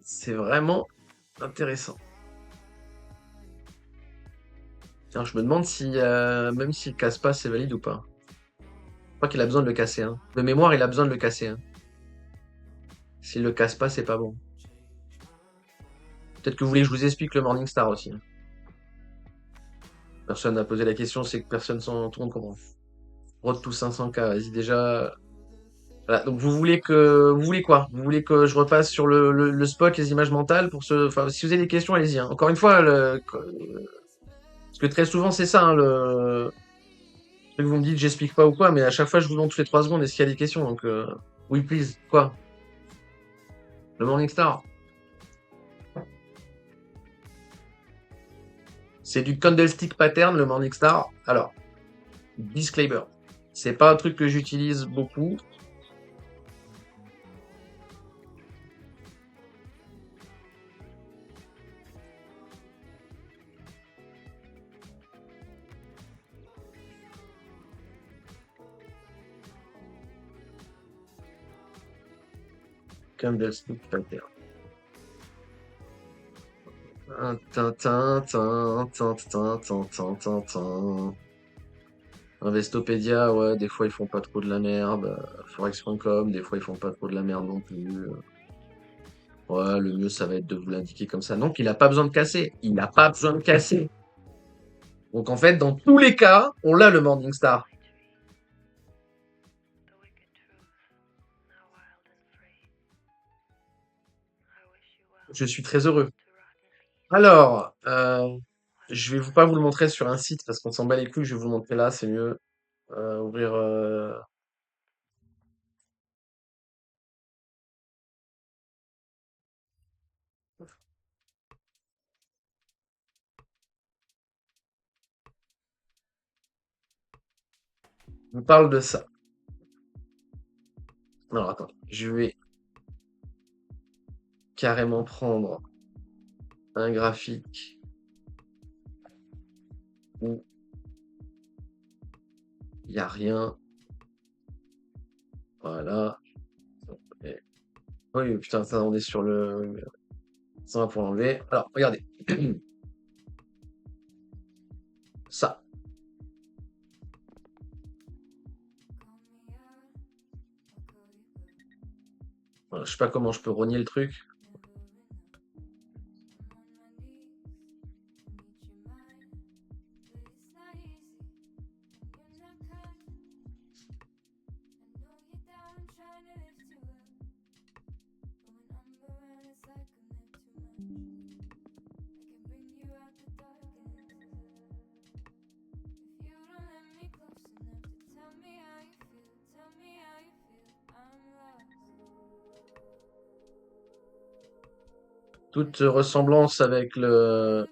C'est vraiment intéressant. Tiens, je me demande si, même s'il casse pas, c'est valide ou pas. Je crois qu'il a besoin de le casser. Hein. De mémoire, il a besoin de le casser. Hein. S'il le casse pas, c'est pas bon. Peut-être que vous voulez que je vous explique le Morningstar aussi. Hein. Personne n'a posé la question, c'est que personne s'en tourne comment. Road to 500K, vas-y déjà. Voilà, donc vous voulez quoi? Vous voulez que je repasse sur le spot, les images mentales pour ce, enfin, si vous avez des questions, allez-y, hein. Encore une fois, parce que très souvent c'est ça, hein, que vous me dites, j'explique pas ou quoi, mais à chaque fois je vous demande toutes les 3 secondes, est-ce qu'il y a des questions? Donc, oui, please, quoi? Le Morningstar. C'est du candlestick pattern, le Morningstar. Alors, disclaimer. C'est pas un truc que j'utilise beaucoup. Candlestick pattern. Investopédia, ouais, des fois ils font pas trop de la merde. Forex.com, des fois ils font pas trop de la merde non plus. Ouais, le mieux ça va être de vous l'indiquer comme ça. Donc il a pas besoin de casser. Il n'a pas besoin de casser. Donc en fait, dans tous les cas, on l'a le Morningstar. Je suis très heureux. Alors, je vais pas vous le montrer sur un site parce qu'on s'en bat les couilles. Je vais vous le montrer là, c'est mieux. Ouvrir. Je vous parle de ça. Alors attends, je vais carrément prendre un graphique où il n'y a rien. Voilà. Et- Oui, putain, ça, on est sur le. Ça va pour l'enlever. Alors, regardez. Ça. Voilà, je sais pas comment je peux rogner le truc. Toute ressemblance avec le.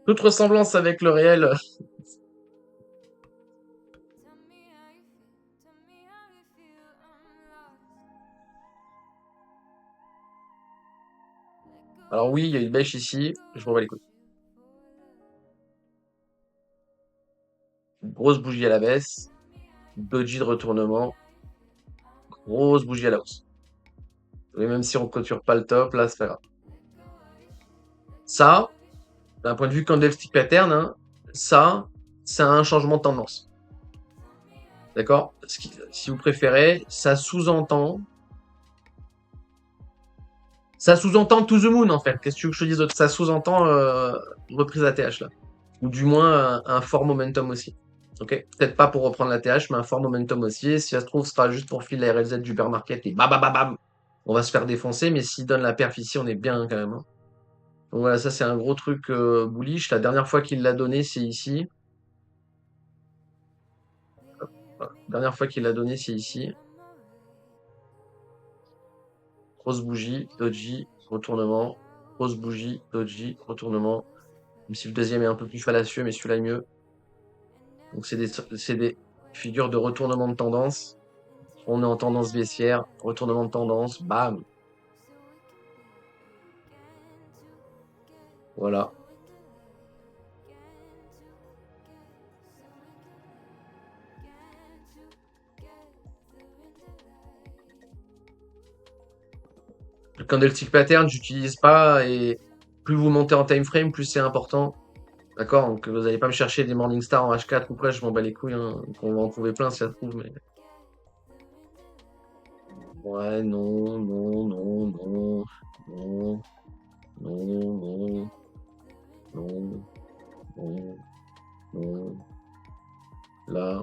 Toute ressemblance avec le réel. Alors oui, il y a une bêche ici. Je m'en bats les couilles. Grosse bougie à la baisse. Doji de retournement. Grosse bougie à la hausse. Et même si on clôture pas le top, là, c'est pas grave. Ça, d'un point de vue candlestick pattern, hein, ça, c'est un changement de tendance. D'accord? Si vous préférez, ça sous-entend to the moon, en fait. Qu'est-ce que tu veux que je te dise d'autre? Ça sous-entend une reprise ATH, là. Ou du moins un fort momentum aussi. Ok? Peut-être pas pour reprendre la TH, mais un fort momentum aussi. Et si ça se trouve, ce sera juste pour filer la RLZ du bear market et bam, bam, bam, bam. On va se faire défoncer, mais s'il donne la perf ici, on est bien quand même, hein. Donc voilà, ça c'est un gros truc bullish. La dernière fois qu'il l'a donné, c'est ici. Voilà. Dernière fois qu'il l'a donné, c'est ici. Grosse bougie, doji, retournement. Grosse bougie, doji, retournement. Même si le deuxième est un peu plus fallacieux, mais celui-là est mieux. Donc c'est des figures de retournement de tendance. On est en tendance baissière, retournement de tendance, bam. Voilà. Le candlestick pattern, j'utilise pas et plus vous montez en time frame, plus c'est important. D'accord? Donc vous n'allez pas me chercher des Morningstar en H4 ou quoi, je m'en bats les couilles, hein. On va en trouver plein si ça se trouve, mais. Ouais, non, non, non, non, non, non, non, non, non, non. Là.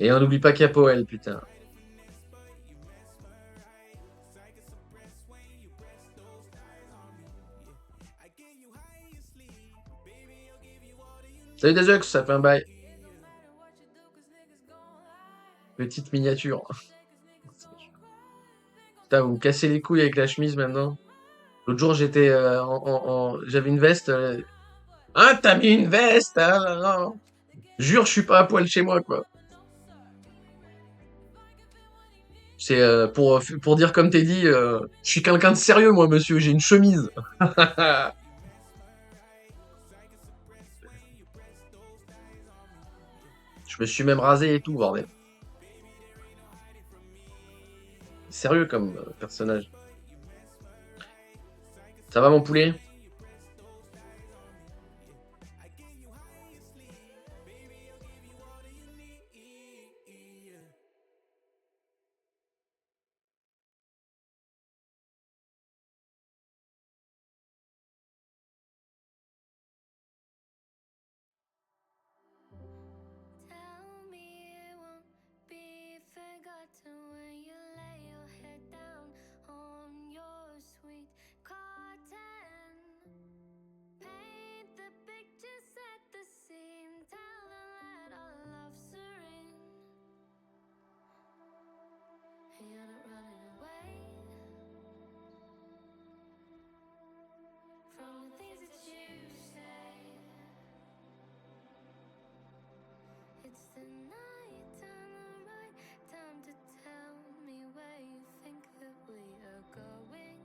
Et on n'oublie pas qu'il y a Powell, putain. Salut Dazux, ça fait un bail. Petite miniature. Putain, vous me cassez les couilles avec la chemise maintenant. L'autre jour, j'étais j'avais une veste. Hein, t'as mis une veste? Hein, non, non. Jure, je suis pas à poil chez moi, quoi. C'est pour dire comme t'es dit, je suis quelqu'un de sérieux, moi, monsieur. J'ai une chemise. Je me suis même rasé et tout, bordel. Sérieux comme personnage. Ça va, mon poulet? Tell me it won't be forgotten when you lay your head down on your sweet cotton. Paint the picture, set the scene, tell them that our love's serene. And you're not running away from the things that you say. It's the night time, the right time to tell me where you think that we are going.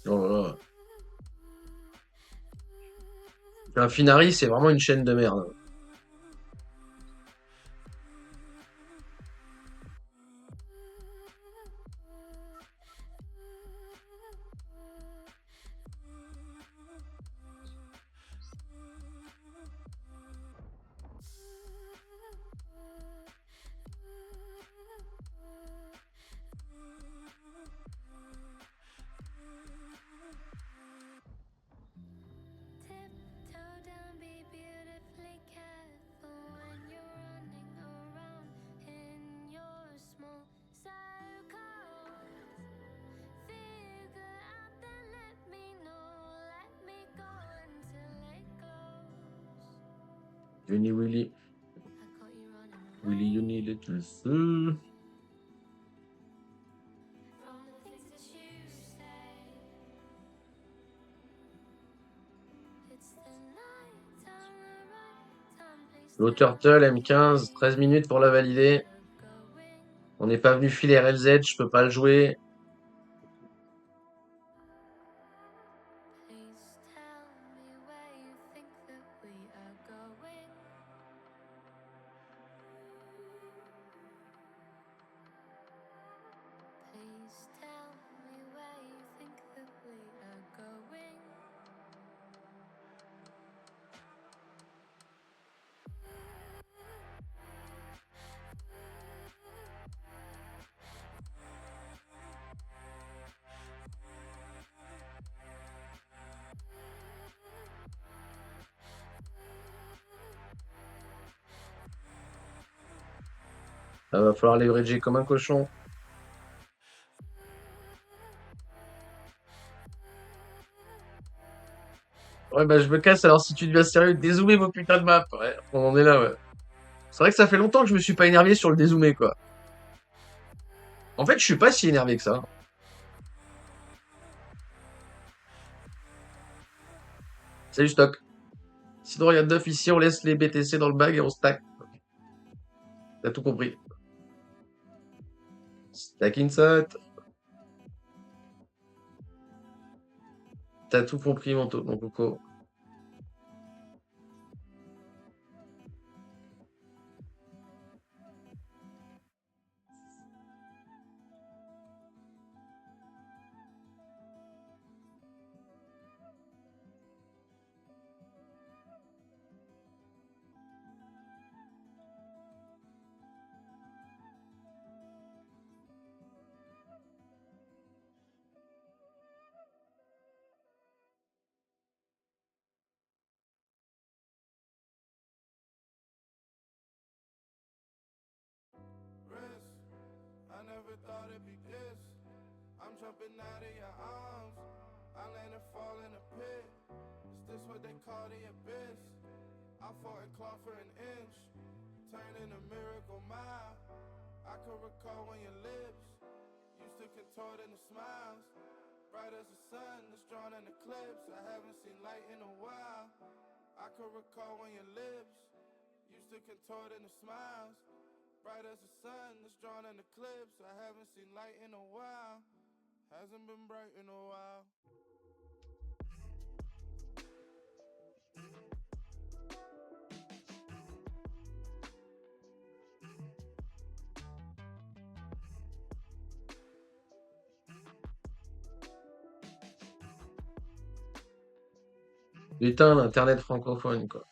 Oh là là. Un Finari, c'est vraiment une chaîne de merde. Tiptoe down, be beautifully careful when you're running around in your small circles. Figure out, then let me know. Let me go until it glows. Willy Willy. I caught you running Willy, you away need it. Feu. from the things that you say. It's the night time, the right time, please Low tell Turtle, me M15, 13 minutes pour la valider. where you're going. On n'est pas venu filer RLZ, je peux pas le jouer. Please tell me where you think that we are going. Please tell me where you think that we are going. Va falloir leverager comme un cochon. Ouais, bah je me casse, alors si tu deviens sérieux, dézoomez vos putains de maps. Ouais, on en est là, ouais. C'est vrai que ça fait longtemps que je me suis pas énervé sur le dézoomé, quoi. En fait, je suis pas si énervé que ça. Salut, stock. Sinon, il y a 9 ici, on laisse les BTC dans le bag et on stack. T'as tout compris. Stack insert. T'as tout compris, mon coco. jumping out of your arms. I land and fall in a pit. Is this what they call the abyss? I fought and clawed for an inch, turning a miracle mile. I could recall when your lips used to contort into smiles. Bright as the sun that's drawn in eclipse. I haven't seen light in a while. I could recall when your lips used to contort into smiles. Bright as the sun that's drawn in eclipse. I haven't seen light in a while. Hasn't been bright in a while. Putain, l'internet francophone, quoi.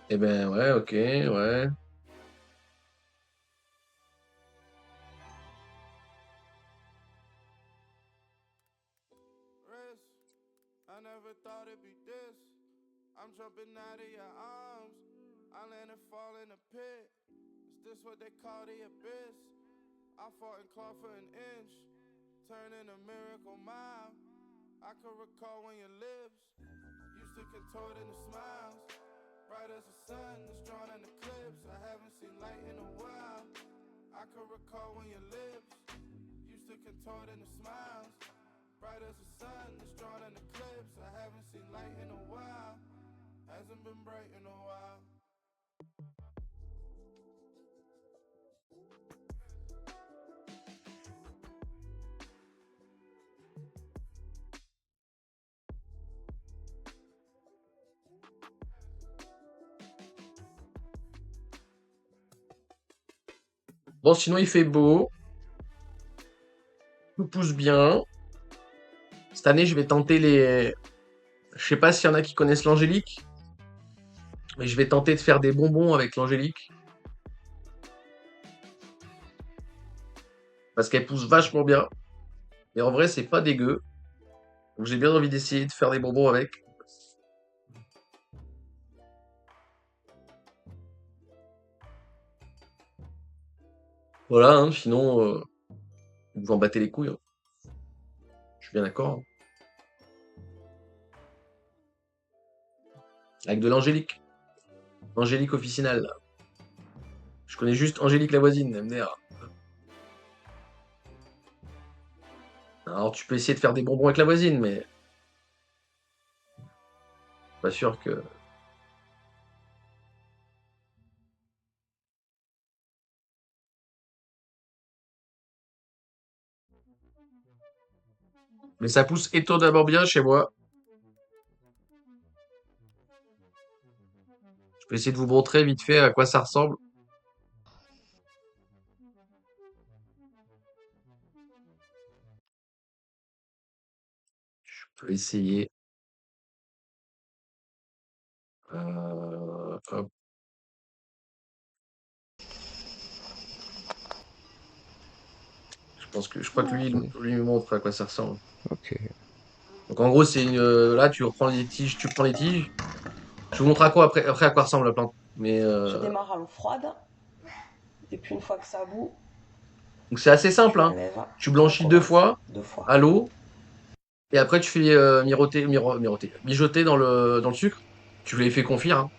Eh ben ouais, ok, ouais. Wrist, I never thought it'd be this. I'm jumping out of your arms. I land and fall in a pit. Is this what they call the abyss? I fought and clawed for an inch, turning a miracle mile. I could recall when your lips used to contort into smiles. Bright as the sun that's drawn in eclipse. I haven't seen light in a while. I could recall when your lips used to contort into smiles. Bright as the sun that's drawn in eclipse. I haven't seen light in a while. Hasn't been bright in a while. Bon, sinon il fait beau, tout pousse bien. Cette année, je vais tenter les. Je sais pas s'il y en a qui connaissent l'angélique, mais je vais tenter de faire des bonbons avec l'angélique. Parce qu'elle pousse vachement bien. Et en vrai, c'est pas dégueu. Donc j'ai bien envie d'essayer de faire des bonbons avec. Voilà, hein, sinon, vous en battez les couilles, hein. Je suis bien d'accord, hein. Avec de l'angélique. Angélique officinale, là. Je connais juste Angélique la voisine, MDR. Alors tu peux essayer de faire des bonbons avec la voisine, mais pas sûr que. Mais ça pousse étonnamment bien chez moi. Je peux essayer de vous montrer vite fait à quoi ça ressemble. Je peux essayer. Hop. Je crois que lui me montre à quoi ça ressemble. Ok. Donc en gros, c'est une. Là, tu reprends les tiges, tu prends les tiges. Je vous montre à quoi après à quoi ressemble la plante. Mais Je démarre à l'eau froide. Et puis une fois que ça bout, donc c'est assez simple, tu hein. l'enlèves. Tu blanchis 2 fois Deux fois. à l'eau et après tu fais mijoter dans le sucre. Tu les fais confire, hein.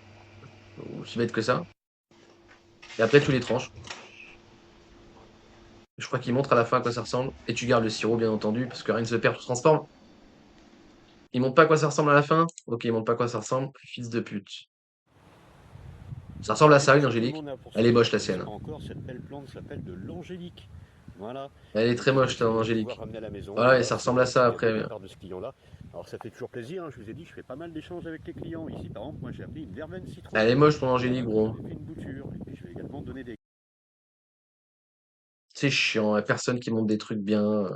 Aussi bête que ça. Et après tu les tranches. Je crois qu'il montre à la fin à quoi ça ressemble. Et tu gardes le sirop, bien entendu, parce que rien ne se perd, tout se transforme. Il montre pas à quoi ça ressemble à la fin? Ok, il montre pas à quoi ça ressemble. Fils de pute. Ça ressemble à ça, une angélique. Elle est moche, la sienne. Encore, cette belle plante s'appelle de l'angélique. Voilà. Elle est très moche, ta angélique. Voilà, et ça ressemble à ça après. De ce client-là. Alors ça fait toujours plaisir, hein. Je vous ai dit, je fais pas mal d'échanges avec les clients. Ici, par exemple, moi j'ai appelé une verveine citron. Elle est moche, ton angélique, gros. J'ai fait une bouture. Et puis je vais également donner des. C'est chiant, y a personne qui monte des trucs bien.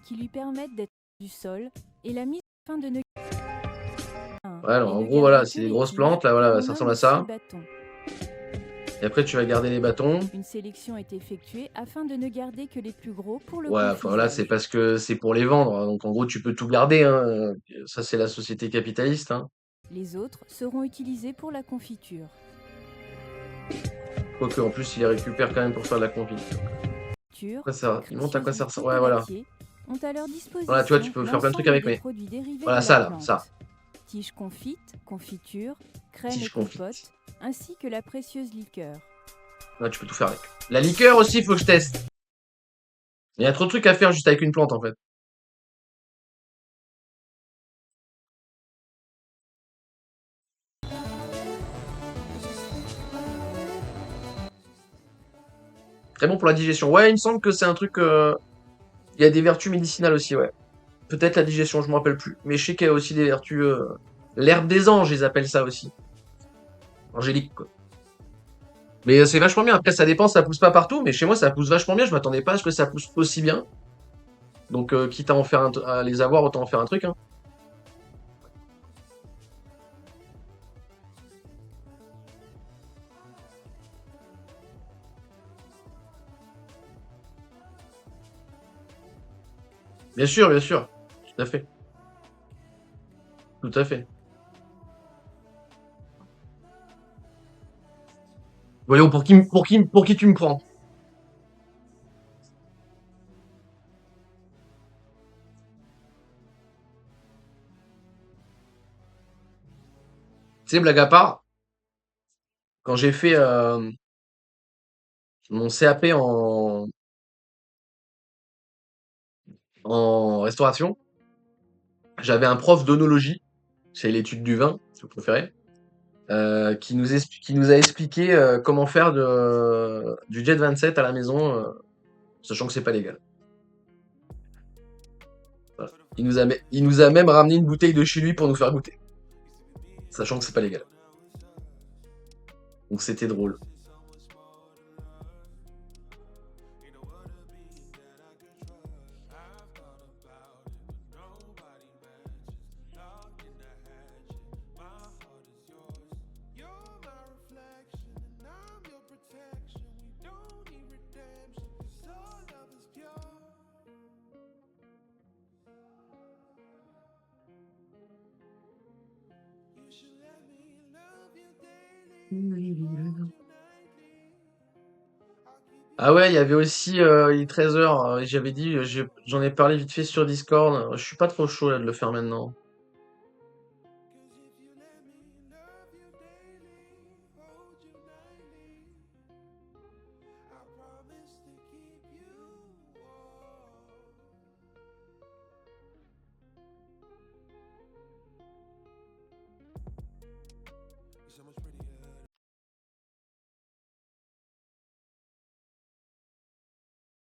qui lui permettent d'être du sol et la mise afin de ne Ouais, alors, et en ne gros, voilà, garder c'est que des les grosses tiges, plantes, là, car voilà, on ça nomme ressemble à aussi ça. bâtons. Et après, tu vas garder les bâtons. Une sélection est effectuée afin de ne garder que les plus gros pour le Ouais, enfin là, c'est confisage. parce que c'est pour les vendre, hein. Donc en gros, tu peux tout garder, hein. Ça, c'est la société capitaliste, hein. Les autres seront utilisés pour la confiture. Quoique, en plus, il les récupère quand même pour faire de la confiture. Quoi ça, il montre à quoi ça ressemble. Ouais, voilà. Chocolatiers ont à leur disposition Voilà, tu vois, tu peux faire plein de trucs l'ensemble avec, des mais produits dérivés voilà, de ça, la là, plante. ça. Tiges confites, confitures, crème et Tige compote, confite. ainsi que la précieuse liqueur. Là, tu peux tout faire avec. La liqueur aussi, il faut que je teste. Il y a trop de trucs à faire juste avec une plante, en fait. Très bon pour la digestion. Ouais, il me semble que c'est un truc. Il y a des vertus médicinales aussi, ouais. Peut-être la digestion, je me rappelle plus. Mais je sais qu'il y a aussi des vertus. L'herbe des anges, ils appellent ça aussi. Angélique, quoi. Mais c'est vachement bien. Après, ça dépend, ça pousse pas partout. Mais chez moi, ça pousse vachement bien. Je m'attendais pas à ce que ça pousse aussi bien. Donc, quitte à en faire à les avoir, autant en faire un truc, hein. Bien sûr. Tout à fait. Tout à fait. Voyons, pour qui tu me prends? Tu sais, blague à part, quand j'ai fait mon CAP en restauration, j'avais un prof d'onologie, c'est l'étude du vin, si vous préférez, qui nous a expliqué comment faire du Jet 27 à la maison, sachant que c'est pas légal. Voilà. Il nous a même ramené une bouteille de chez lui pour nous faire goûter, sachant que c'est pas légal. Donc c'était drôle. Ah ouais, il y avait aussi, il est 13h, j'avais dit, j'en ai parlé vite fait sur Discord. Je suis pas trop chaud là de le faire maintenant.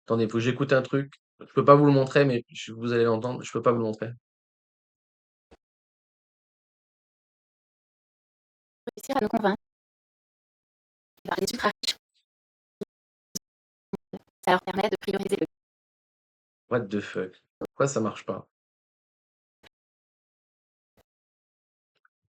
Attendez, faut que j'écoute un truc. Je peux pas vous le montrer, mais vous allez l'entendre. Je peux pas vous le montrer. Réussir à nous convaincre par les ultra riches. Ça leur permet de prioriser le What the fuck? Pourquoi ça marche pas?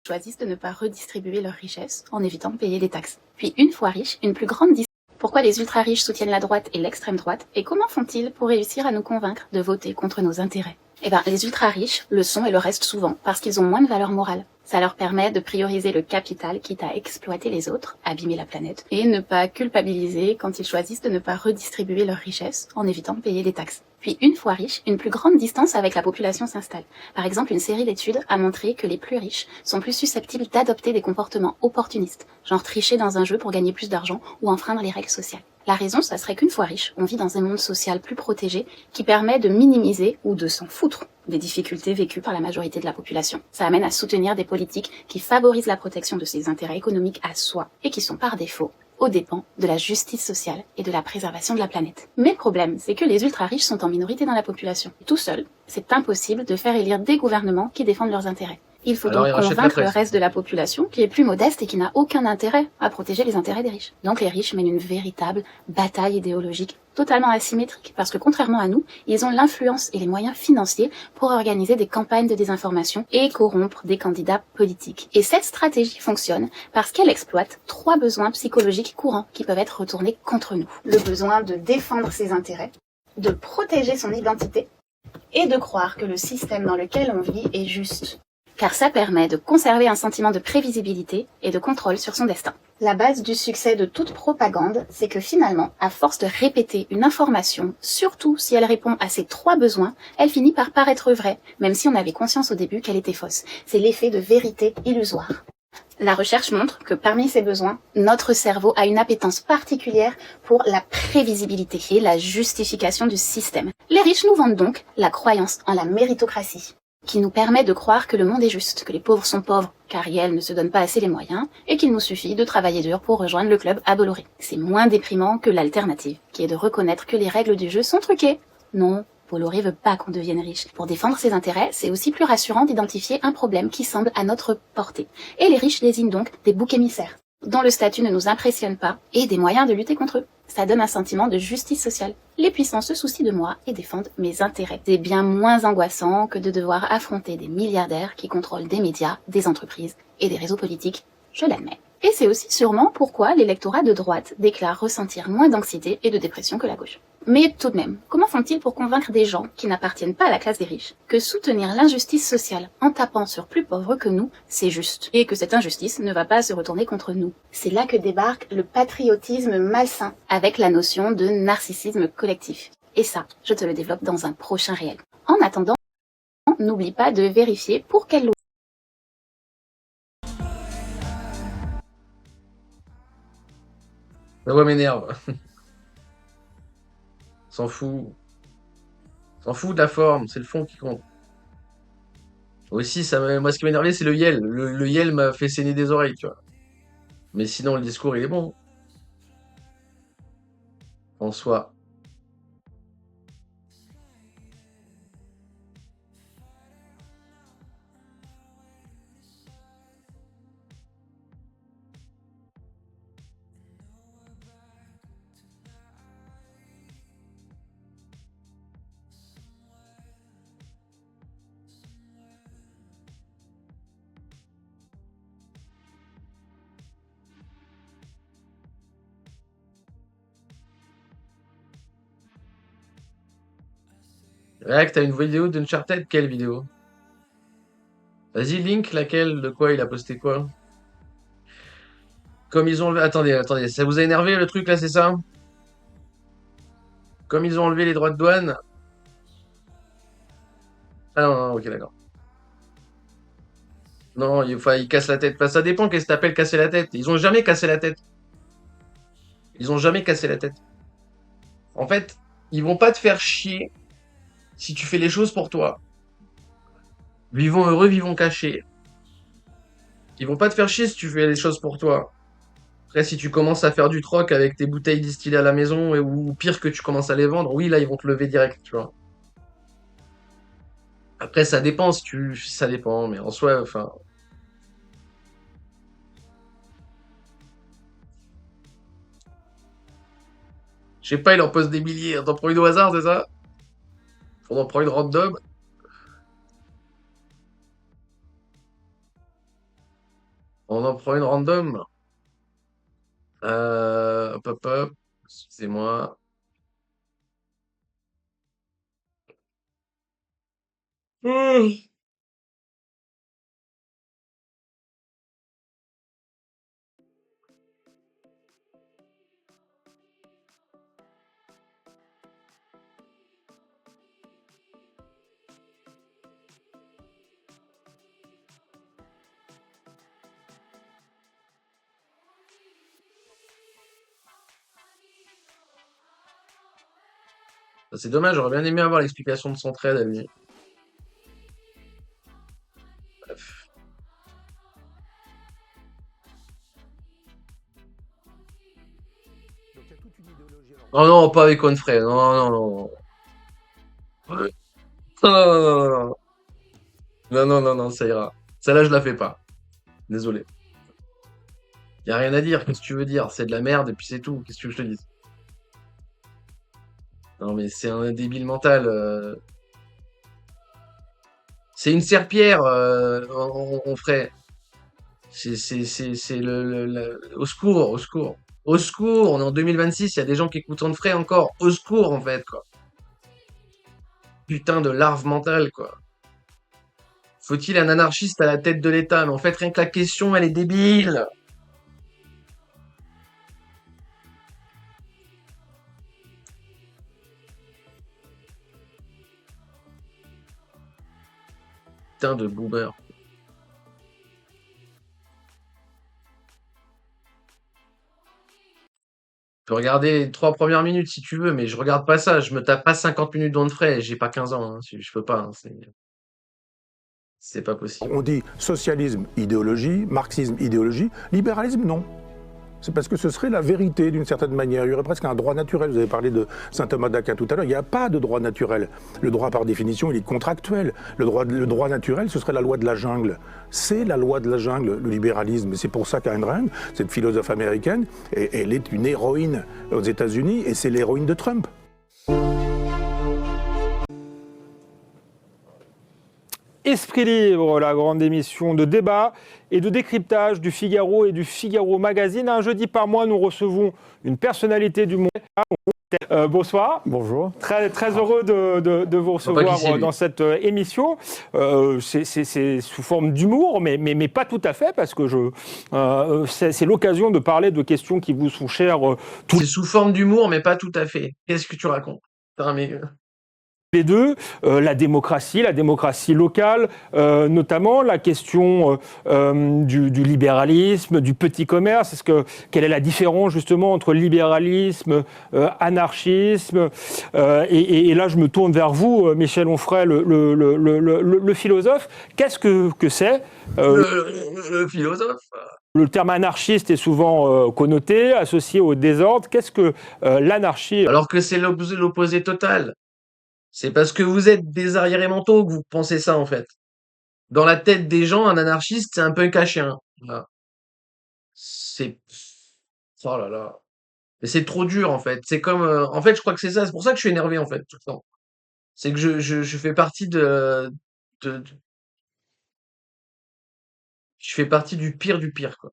choisissent de ne pas redistribuer leurs richesses en évitant de payer des taxes. Puis une fois riches, une plus grande distance. Pourquoi les ultra riches soutiennent la droite et l'extrême droite et comment font-ils pour réussir à nous convaincre de voter contre nos intérêts? Eh ben, les ultra riches le sont et le restent souvent parce qu'ils ont moins de valeur morale. Ça leur permet de prioriser le capital quitte à exploiter les autres, abîmer la planète, et ne pas culpabiliser quand ils choisissent de ne pas redistribuer leurs richesses en évitant de payer des taxes. Puis une fois riches, une plus grande distance avec la population s'installe. Par exemple, une série d'études a montré que les plus riches sont plus susceptibles d'adopter des comportements opportunistes, genre tricher dans un jeu pour gagner plus d'argent ou enfreindre les règles sociales. La raison, ça serait qu'une fois riche, on vit dans un monde social plus protégé qui permet de minimiser ou de s'en foutre des difficultés vécues par la majorité de la population. Ça amène à soutenir des politiques qui favorisent la protection de ses intérêts économiques à soi et qui sont par défaut aux dépens de la justice sociale et de la préservation de la planète. Mais le problème, c'est que les ultra-riches sont en minorité dans la population. Tout seul, c'est impossible de faire élire des gouvernements qui défendent leurs intérêts. Il faut Alors, donc il rachète la convaincre le presse. reste de la population qui est plus modeste et qui n'a aucun intérêt à protéger les intérêts des riches. Donc les riches mènent une véritable bataille idéologique totalement asymétriques, parce que contrairement à nous, ils ont l'influence et les moyens financiers pour organiser des campagnes de désinformation et corrompre des candidats politiques. Et cette stratégie fonctionne parce qu'elle exploite 3 besoins psychologiques courants qui peuvent être retournés contre nous. Le besoin de défendre ses intérêts, de protéger son identité et de croire que le système dans lequel on vit est juste. Car ça permet de conserver un sentiment de prévisibilité et de contrôle sur son destin. La base du succès de toute propagande, c'est que finalement, à force de répéter une information, surtout si elle répond à ces 3 besoins, elle finit par paraître vraie, même si on avait conscience au début qu'elle était fausse. C'est l'effet de vérité illusoire. La recherche montre que parmi ces besoins, notre cerveau a une appétence particulière pour la prévisibilité et la justification du système. Les riches nous vendent donc la croyance en la méritocratie, qui nous permet de croire que le monde est juste, que les pauvres sont pauvres car ils ne se donnent pas assez les moyens, et qu'il nous suffit de travailler dur pour rejoindre le club à Bolloré. C'est moins déprimant que l'alternative, qui est de reconnaître que les règles du jeu sont truquées. Non, Bolloré veut pas qu'on devienne riche. Pour défendre ses intérêts, c'est aussi plus rassurant d'identifier un problème qui semble à notre portée. Et les riches désignent donc des boucs émissaires, dont le statut ne nous impressionne pas, et des moyens de lutter contre eux. Ça donne un sentiment de justice sociale. Les puissants se soucient de moi et défendent mes intérêts. C'est bien moins angoissant que de devoir affronter des milliardaires qui contrôlent des médias, des entreprises et des réseaux politiques, je l'admets. Et c'est aussi sûrement pourquoi l'électorat de droite déclare ressentir moins d'anxiété et de dépression que la gauche. Mais tout de même, comment font-ils pour convaincre des gens qui n'appartiennent pas à la classe des riches que soutenir l'injustice sociale en tapant sur plus pauvres que nous, c'est juste, et que cette injustice ne va pas se retourner contre nous? C'est là que débarque le patriotisme malsain, avec la notion de narcissisme collectif. Et ça, je te le développe dans un prochain réel. En attendant, n'oublie pas de vérifier pour quelle loi. La voix m'énerve. S'en fout. S'en fout de la forme, c'est le fond qui compte. Aussi, moi, ce qui m'a énervé, c'est le yel. Le yel m'a fait saigner des oreilles, tu vois. Mais sinon, le discours, il est bon. En soi. React, t'as une vidéo d'Uncharted? Quelle vidéo? Vas-y, Link, laquelle? De quoi? Il a posté quoi? Comme ils ont enlevé... Attendez, ça vous a énervé le truc là, c'est ça? Comme ils ont enlevé les droits de douane... Ah non, non, ok, d'accord. Non, il casse la tête. Enfin, ça dépend qu'est-ce que t'appelles casser la tête. Ils ont jamais cassé la tête. Ils ont jamais cassé la tête. En fait, ils vont pas te faire chier si tu fais les choses pour toi. Vivons heureux, vivons cachés. Ils vont pas te faire chier si tu fais les choses pour toi. Après, si tu commences à faire du troc avec tes bouteilles distillées à la maison, ou pire que tu commences à les vendre, oui, là, ils vont te lever direct, tu vois. Après, ça dépend ça dépend, mais en soi, enfin, je sais pas, il en pose des milliers. T'en prends une au hasard, c'est ça? On en prend une random. On en prend une random. Hop, hop, hop. Excusez-moi. Hmm. C'est dommage, j'aurais bien aimé avoir l'explication de son trade à lui. Bref. Donc il y a toute une idéologie. Oh non, pas avec Onfray. Non, non, non. Non, non, non, non, non. Non, non, non, non, ça ira. Celle-là, je la fais pas. Désolé. Y a rien à dire. Qu'est-ce que tu veux dire? C'est de la merde et puis c'est tout. Qu'est-ce que tu veux que je te dise? Non, mais c'est un débile mental. C'est une serpillière, on ferait. C'est au secours, au secours. Au secours, on est en 2026, il y a des gens qui écoutent Onfray encore. Au secours, en fait, quoi. Putain de larve mentale, quoi. Faut-il un anarchiste à la tête de l'État? Mais en fait, rien que la question, elle est débile. Putain de boomer. Tu peux regarder les 3 premières minutes si tu veux, mais je regarde pas ça. Je me tape pas 50 minutes d'Onfray. J'ai pas 15 ans, hein. Je peux pas, hein. C'est pas possible. On dit socialisme, idéologie, marxisme, idéologie, libéralisme, non. C'est parce que ce serait la vérité d'une certaine manière. Il y aurait presque un droit naturel. Vous avez parlé de saint Thomas d'Aquin tout à l'heure. Il n'y a pas de droit naturel. Le droit, par définition, il est contractuel. Le droit naturel, ce serait la loi de la jungle. C'est la loi de la jungle, le libéralisme. Et c'est pour ça qu'Ayn Rand, cette philosophe américaine, elle est une héroïne aux États-Unis et c'est l'héroïne de Trump. Esprit libre, la grande émission de débat et de décryptage du Figaro et du Figaro Magazine. Un jeudi par mois, nous recevons une personnalité du monde. Bonsoir. Bonjour. Très heureux de vous recevoir dans cette émission. C'est sous forme d'humour, mais pas tout à fait, parce que c'est l'occasion de parler de questions qui vous sont chères. C'est sous forme d'humour, mais pas tout à fait. Qu'est-ce que tu racontes? Les deux, la démocratie locale, notamment la question du libéralisme, du petit commerce. Quelle est la différence justement entre libéralisme, anarchisme et là, je me tourne vers vous, Michel Onfray, le philosophe. Qu'est-ce que c'est le philosophe? Le terme anarchiste est souvent connoté, associé au désordre. Qu'est-ce que l'anarchie? Alors que c'est l'opposé total. C'est parce que vous êtes des arriérés mentaux que vous pensez ça, en fait. Dans la tête des gens, un anarchiste, c'est un punk à chien. Voilà. Oh là là. Mais c'est trop dur, en fait. C'est comme... En fait, je crois que c'est ça. C'est pour ça que je suis énervé, en fait, tout le temps. C'est que je fais partie je fais partie du pire, quoi.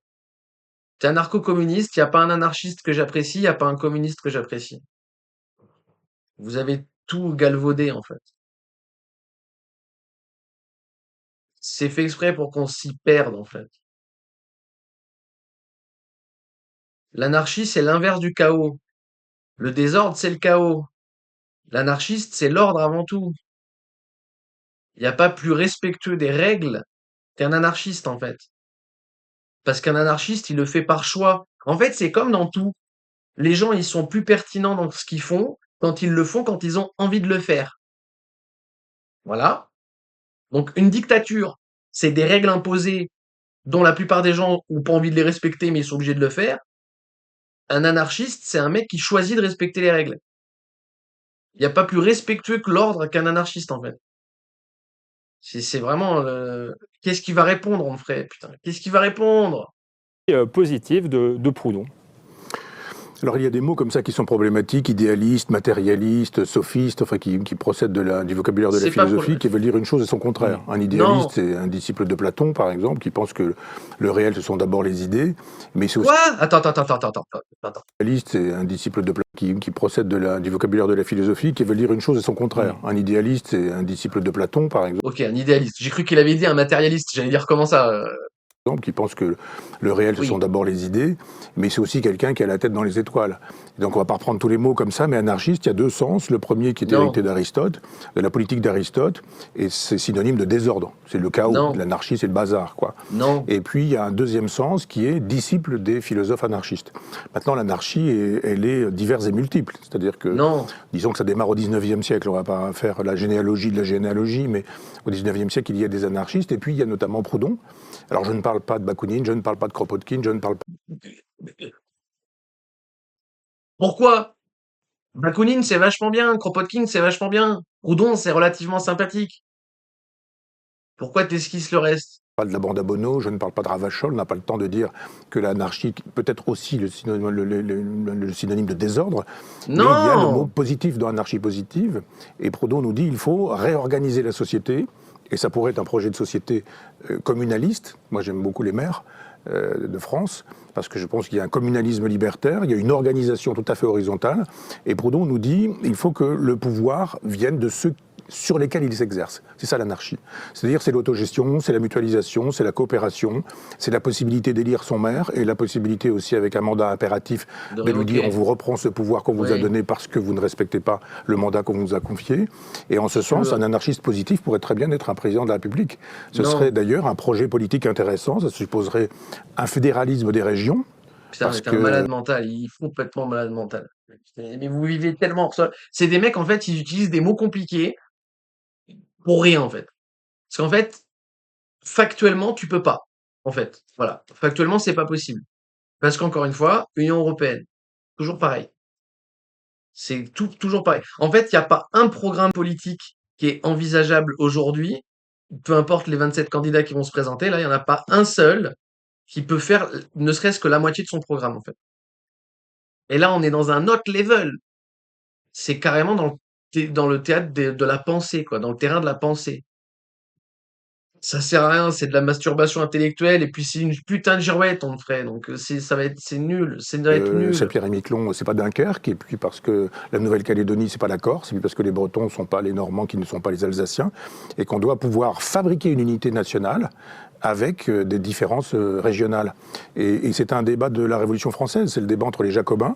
T'es anarcho-communiste, il n'y a pas un anarchiste que j'apprécie, il n'y a pas un communiste que j'apprécie. Vous avez tout galvaudé, en fait. C'est fait exprès pour qu'on s'y perde, en fait. L'anarchie, c'est l'inverse du chaos. Le désordre, c'est le chaos. L'anarchiste, c'est l'ordre avant tout. Il n'y a pas plus respectueux des règles qu'un anarchiste, en fait. Parce qu'un anarchiste, il le fait par choix. En fait, c'est comme dans tout. Les gens, ils sont plus pertinents dans ce qu'ils font quand ils le font, quand ils ont envie de le faire. Voilà. Donc, une dictature, c'est des règles imposées dont la plupart des gens n'ont pas envie de les respecter, mais ils sont obligés de le faire. Un anarchiste, c'est un mec qui choisit de respecter les règles. Il n'y a pas plus respectueux que l'ordre qu'un anarchiste, en fait. C'est vraiment... Qu'est-ce qu'il va répondre, on ferait, putain? Qu'est-ce qu'il va répondre? Positive de Proudhon. Alors il y a des mots comme ça qui sont problématiques, idéaliste, matérialiste, sophiste, enfin qui procèdent du vocabulaire de la philosophie, qui veulent dire une chose et son contraire. Un idéaliste, c'est un disciple de Platon, par exemple, qui pense que le réel, ce sont d'abord les idées, mais c'est aussi... Quoi? Attends. Un idéaliste, c'est un disciple de Platon qui procède du vocabulaire de la philosophie, qui veut dire une chose et son contraire. Un idéaliste, c'est un disciple de Platon, par exemple. Ok, un idéaliste. J'ai cru qu'il avait dit un matérialiste. J'allais dire comment ça qui pense que le réel, ce sont d'abord les idées, mais c'est aussi quelqu'un qui a la tête dans les étoiles. Et donc on va pas reprendre tous les mots comme ça, mais anarchiste, il y a deux sens. Le premier qui est hérité d'Aristote, de la politique d'Aristote, et c'est synonyme de désordre. C'est le chaos, l'anarchie, c'est le bazar, quoi. Non. Et puis il y a un deuxième sens qui est disciple des philosophes anarchistes. Maintenant, l'anarchie, elle est diverse et multiple. C'est-à-dire que, disons que ça démarre au 19e siècle, on va pas faire la généalogie de la généalogie, mais au 19e siècle, il y a des anarchistes, et puis il y a notamment Proudhon. Alors je ne parle pas de Bakounine, je ne parle pas de Kropotkin, je ne parle pas... Pourquoi? Bakounine, c'est vachement bien. Kropotkin, c'est vachement bien. Proudhon, c'est relativement sympathique. Pourquoi t'esquisses le reste? parle de la bande à Bono, je ne parle pas de Ravachol, on n'a pas le temps de dire que l'anarchie peut être aussi le synonyme de désordre, mais il y a le mot Non! positif dans l'anarchie positive, et Proudhon nous dit qu'il faut réorganiser la société, et ça pourrait être un projet de société communaliste. Moi j'aime beaucoup les maires de France, parce que je pense qu'il y a un communalisme libertaire, il y a une organisation tout à fait horizontale, et Proudhon nous dit qu'il faut que le pouvoir vienne de ceux sur lesquels il s'exerce. C'est ça l'anarchie. C'est-à-dire c'est l'autogestion, c'est la mutualisation, c'est la coopération, c'est la possibilité d'élire son maire et la possibilité aussi avec un mandat impératif De de lui dire on révoquer. vous reprend ce pouvoir qu'on vous a Oui. donné parce que vous ne respectez pas le mandat qu'on vous a confié. Et en ce Si tu sens, veux. un anarchiste positif pourrait très bien être un président de la République. Ce Non. serait d'ailleurs un projet politique intéressant, ça supposerait un fédéralisme des régions, Putain, parce mais t'es un malade que mental. Il est complètement malade mental. Mais vous vivez tellement ça. C'est des mecs, en fait, ils utilisent des mots compliqués pour rien, en fait. Parce qu'en fait, factuellement, tu peux pas. En fait, voilà. Factuellement, c'est pas possible. Parce qu'encore une fois, Union européenne, toujours pareil. C'est toujours pareil. En fait, il n'y a pas un programme politique qui est envisageable aujourd'hui, peu importe les 27 candidats qui vont se présenter, là, il n'y en a pas un seul qui peut faire ne serait-ce que la moitié de son programme, en fait. Et là, on est dans un autre level. C'est carrément dans le théâtre de la pensée, quoi, dans le terrain de la pensée. Ça sert à rien, c'est de la masturbation intellectuelle, et puis c'est une putain de girouette, on le ferait. Donc, c'est nul, ça va être nul. Saint-Pierre-et-Miquelon, c'est pas Dunkerque, et puis parce que la Nouvelle-Calédonie, c'est pas la Corse, et puis parce que les Bretons ne sont pas les Normands, qui ne sont pas les Alsaciens, et qu'on doit pouvoir fabriquer une unité nationale avec des différences régionales. Et c'est un débat de la Révolution française, c'est le débat entre les Jacobins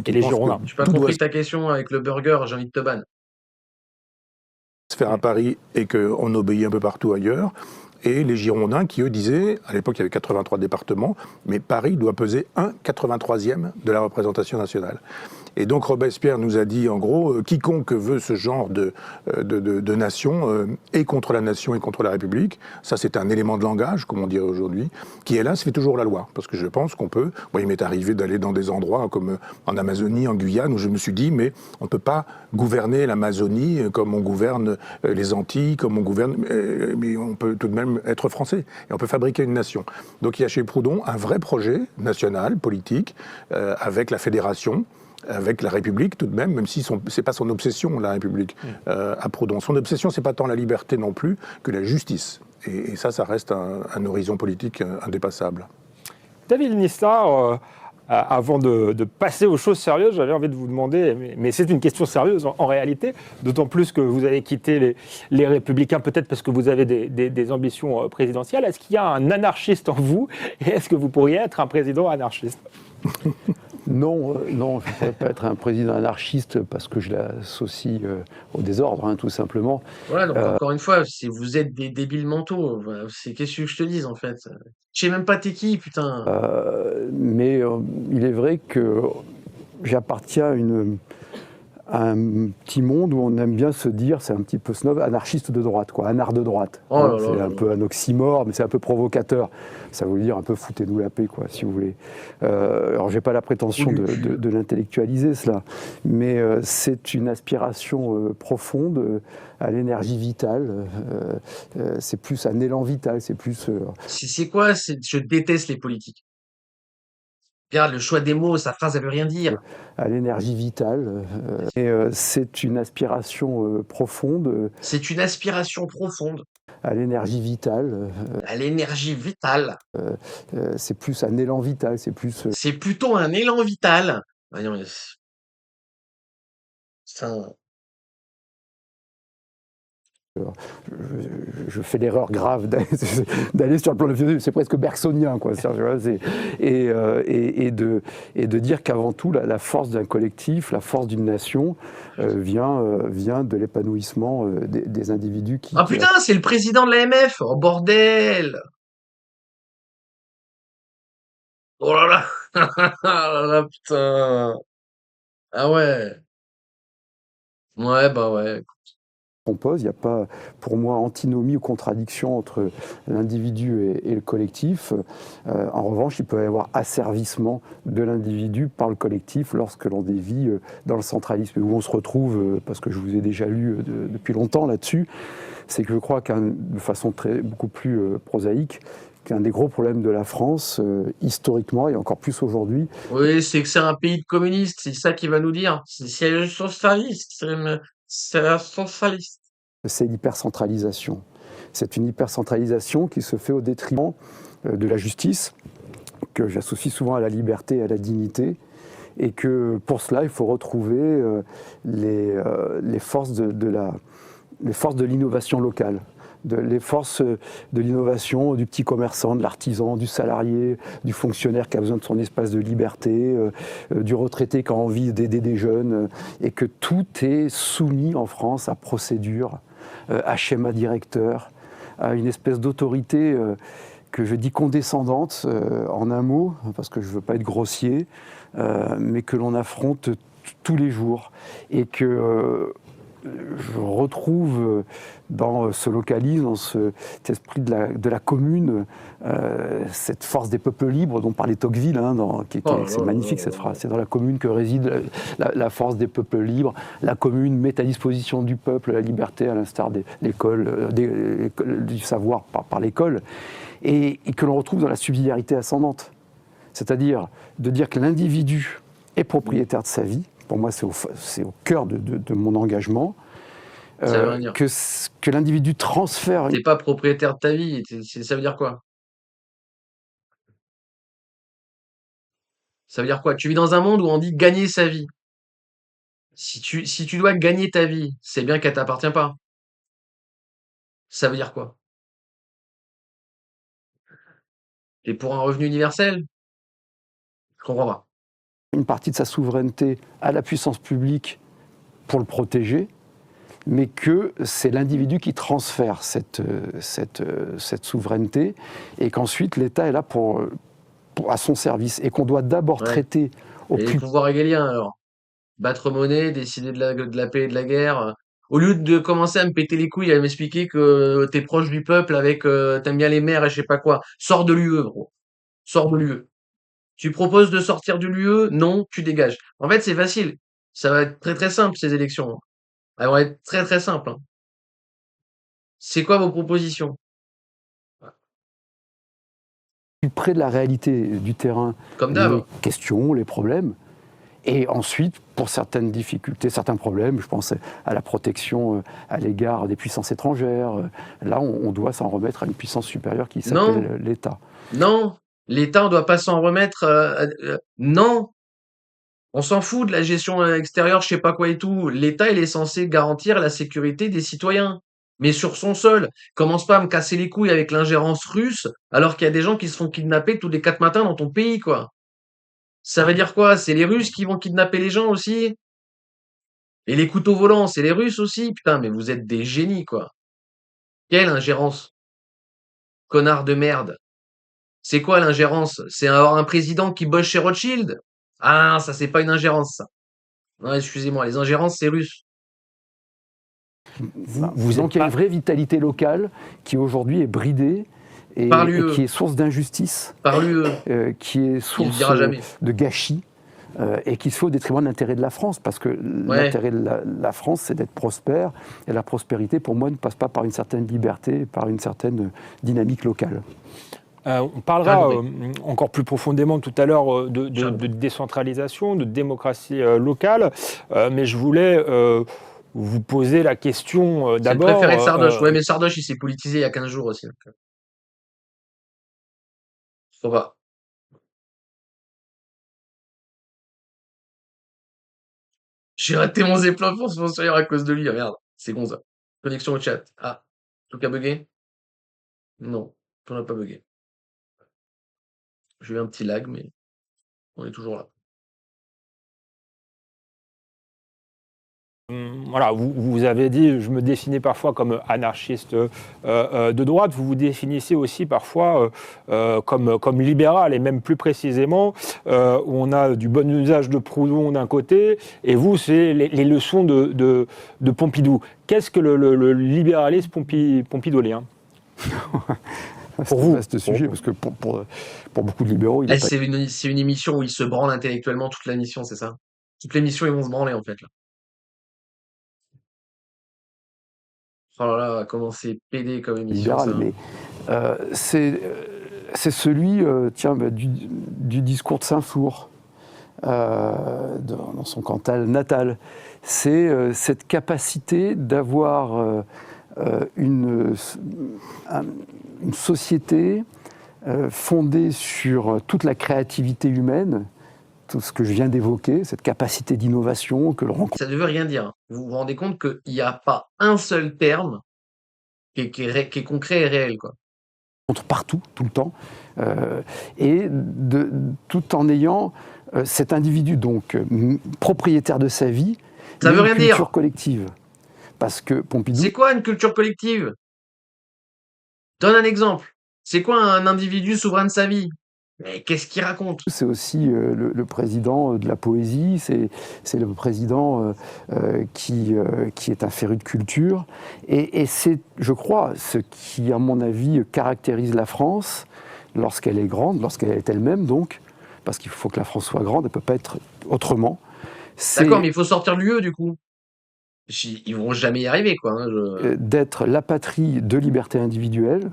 Et les pensent que Girondins. J'ai pas tout doit compris ta question avec le burger, j'ai envie de te ban. se faire à Paris et qu'on obéit un peu partout ailleurs. Et les Girondins qui, eux, disaient, à l'époque il y avait 83 départements, mais Paris doit peser 1/83e de la représentation nationale. Et donc Robespierre nous a dit, en gros, quiconque veut ce genre de nation est contre la nation et contre la République. Ça, c'est un élément de langage, comme on dirait aujourd'hui, qui, hélas, fait toujours la loi. Parce que je pense qu'on peut... Moi, il m'est arrivé d'aller dans des endroits comme en Amazonie, en Guyane, où je me suis dit, mais on ne peut pas gouverner l'Amazonie comme on gouverne les Antilles, comme on gouverne... mais on peut tout de même être français. Et on peut fabriquer une nation. Donc il y a chez Proudhon un vrai projet national, politique, avec la fédération, avec la République tout de même si c'est pas son obsession, la République, à Proudhon. Son obsession, c'est pas tant la liberté non plus que la justice. Et ça reste un horizon politique indépassable. David Nistard, avant de passer aux choses sérieuses, j'avais envie de vous demander, mais c'est une question sérieuse en réalité, d'autant plus que vous avez quitté les Républicains, peut-être parce que vous avez des ambitions présidentielles. Est-ce qu'il y a un anarchiste en vous et est-ce que vous pourriez être un président anarchiste ? Non, je ne pourrais pas être un président anarchiste parce que je l'associe au désordre, tout simplement. Voilà, donc encore une fois, vous êtes des débiles mentaux. Voilà, qu'est-ce que je te dise, en fait? Je sais même pas t'es qui, putain. Mais il est vrai que j'appartiens à un petit monde où on aime bien se dire, c'est un petit peu snob, anarchiste de droite, quoi, anard de droite. Oh là là C'est là un là. peu un oxymore, mais c'est un peu provocateur. Ça veut dire un peu foutez-nous la paix, quoi, si vous voulez. Alors, j'ai pas la prétention de l'intellectualiser, cela, mais c'est une aspiration profonde à l'énergie vitale. C'est plus un élan vital, c'est plus... C'est quoi? Je déteste les politiques. Regarde, le choix des mots, sa phrase, elle veut rien dire. à l'énergie vitale. Et c'est une aspiration profonde C'est une aspiration profonde à l'énergie vitale. à l'énergie vitale. C'est plus un élan vital, c'est plus... C'est plutôt un élan vital. Voyons, mais putain. Je fais l'erreur grave d'aller sur le plan de c'est presque bergsonien, quoi. Et de dire qu'avant tout, la force d'un collectif, la force d'une nation vient de l'épanouissement des individus qui... Ah putain, c'est le président de l'AMF. Oh bordel. Oh là là. Ah là là, putain. Ah ouais. Ouais, bah ouais. compose. Il n'y a pas, pour moi, antinomie ou contradiction entre l'individu et le collectif. En revanche, il peut y avoir asservissement de l'individu par le collectif lorsque l'on dévie dans le centralisme, où on se retrouve, parce que je vous ai déjà lu depuis longtemps là-dessus, c'est que je crois de façon beaucoup plus prosaïque, qu'un des gros problèmes de la France, historiquement, et encore plus aujourd'hui, Oui, c'est que c'est un pays de communistes, c'est ça qu'il va nous dire. C'est le socialiste, c'est la socialiste. c'est l'hypercentralisation. C'est une hypercentralisation qui se fait au détriment de la justice, que j'associe souvent à la liberté et à la dignité, et que pour cela, il faut retrouver les forces les forces de l'innovation locale, les forces de l'innovation du petit commerçant, de l'artisan, du salarié, du fonctionnaire qui a besoin de son espace de liberté, du retraité qui a envie d'aider des jeunes, et que tout est soumis en France à procédure, à schéma directeur, à une espèce d'autorité que je dis condescendante, en un mot, parce que je ne veux pas être grossier, mais que l'on affronte tous les jours, et que je retrouve dans ce localisme, dans cet esprit de la commune, cette force des peuples libres dont parlait Tocqueville, hein, c'est magnifique cette phrase, c'est dans la commune que réside la force des peuples libres, la commune met à disposition du peuple la liberté, à l'instar de l'école, du savoir par l'école, et que l'on retrouve dans la subsidiarité ascendante, c'est-à-dire de dire que l'individu est propriétaire de sa vie. Pour moi, c'est au cœur de mon engagement, Ça veut rien dire. que l'individu transfère... T'es pas propriétaire de ta vie, ça veut dire quoi? Ça veut dire quoi? Tu vis dans un monde où on dit gagner sa vie. Si tu dois gagner ta vie, c'est bien qu'elle t'appartient pas. Ça veut dire quoi? T'es pour un revenu universel? Je comprends pas. une partie de sa souveraineté à la puissance publique pour le protéger, mais que c'est l'individu qui transfère cette souveraineté, et qu'ensuite l'État est là à son service, et qu'on doit d'abord Ouais. traiter au Et les plus... pouvoirs régaliens, alors. Battre monnaie, décider de la paix et de la guerre. Au lieu de commencer à me péter les couilles, à m'expliquer que t'es proche du peuple avec, t'aimes bien les maires et je sais pas quoi. Sors de l'UE, gros. Sors de l'UE. Tu proposes de sortir de l'UE? Non, tu dégages. En fait, c'est facile. Ça va être très très simple, ces élections, hein. Elles vont être très très simples, hein. C'est quoi vos propositions? plus près de la réalité du terrain, Comme les d'hab. questions, les problèmes. Et ensuite, pour certaines difficultés, certains problèmes, je pense à la protection à l'égard des puissances étrangères, là, on doit s'en remettre à une puissance supérieure qui Non, s'appelle l'État. non. L'État ne doit pas s'en remettre. Non. On s'en fout de la gestion extérieure, je sais pas quoi et tout. L'État, il est censé garantir la sécurité des citoyens. Mais sur son sol, commence pas à me casser les couilles avec l'ingérence russe, alors qu'il y a des gens qui se font kidnapper tous les 4 matins dans ton pays, quoi. Ça veut dire quoi? C'est les Russes qui vont kidnapper les gens aussi? Et les couteaux volants, c'est les Russes aussi? Putain, mais vous êtes des génies, quoi. Quelle ingérence? Connard de merde. C'est quoi l'ingérence? C'est avoir un président qui bosse chez Rothschild? Ah, ça, c'est pas une ingérence, ça. Non, excusez-moi, les ingérences, c'est russe. Donc il y a une vraie vitalité locale qui aujourd'hui est bridée et qui est source d'injustice, Par l'UE. qui est source de gâchis, et qui se fait au détriment de l'intérêt de la France, parce que l'intérêt de la France, c'est d'être prospère, et la prospérité, pour moi, ne passe pas par une certaine liberté, par une certaine dynamique locale. On parlera encore plus profondément tout à l'heure de décentralisation, de démocratie locale, mais je voulais vous poser la question d'abord... C'est le préféré de Sardoche. Ouais, mais Sardoche, il s'est politisé il y a 15 jours aussi. Faut pas. J'ai raté mon Zeppelin pour sponsor à cause de lui. Ah, merde, c'est bon ça. Connexion au chat. Ah, tout a bugué? Non, on n'a pas bugué. J'ai eu un petit lag, mais on est toujours là. Voilà, vous avez dit, je me définis parfois comme anarchiste de droite, vous vous définissez aussi parfois comme libéral, et même plus précisément, où on a du bon usage de Proudhon d'un côté, et vous, c'est les leçons de Pompidou. Qu'est-ce que le libéralisme pompidolien? C'est un vaste sujet, parce que pour beaucoup de libéraux, il Là, est pas... c'est une émission où ils se branlent intellectuellement toute l'émission, c'est ça? Toute l'émission, ils vont se branler, en fait, là. Oh là là, comment c'est pédé comme émission, libéral, ça. mais c'est celui du discours de Saint-Flour, dans son Cantal natal. C'est cette capacité d'avoir une société fondée sur toute la créativité humaine, tout ce que je viens d'évoquer, cette capacité d'innovation que l'on rencontre. Ça ne veut rien dire. Vous vous rendez compte qu'il n'y a pas un seul terme qui est concret et réel, quoi. Partout, tout le temps, tout en ayant cet individu donc propriétaire de sa vie, Ça veut rien une culture dire. collective. Parce que Pompidou, C'est quoi une culture collective? Donne un exemple. C'est quoi un individu souverain de sa vie? Mais qu'est-ce qu'il raconte? c'est aussi le président de la poésie, c'est le président qui est un féru de culture, et c'est, je crois, ce qui, à mon avis, caractérise la France lorsqu'elle est grande, lorsqu'elle est elle-même donc, parce qu'il faut que la France soit grande, elle ne peut pas être autrement. D'accord, mais il faut sortir de l'UE, du coup. Ils vont jamais y arriver, quoi. Hein, d'être la patrie de liberté individuelle,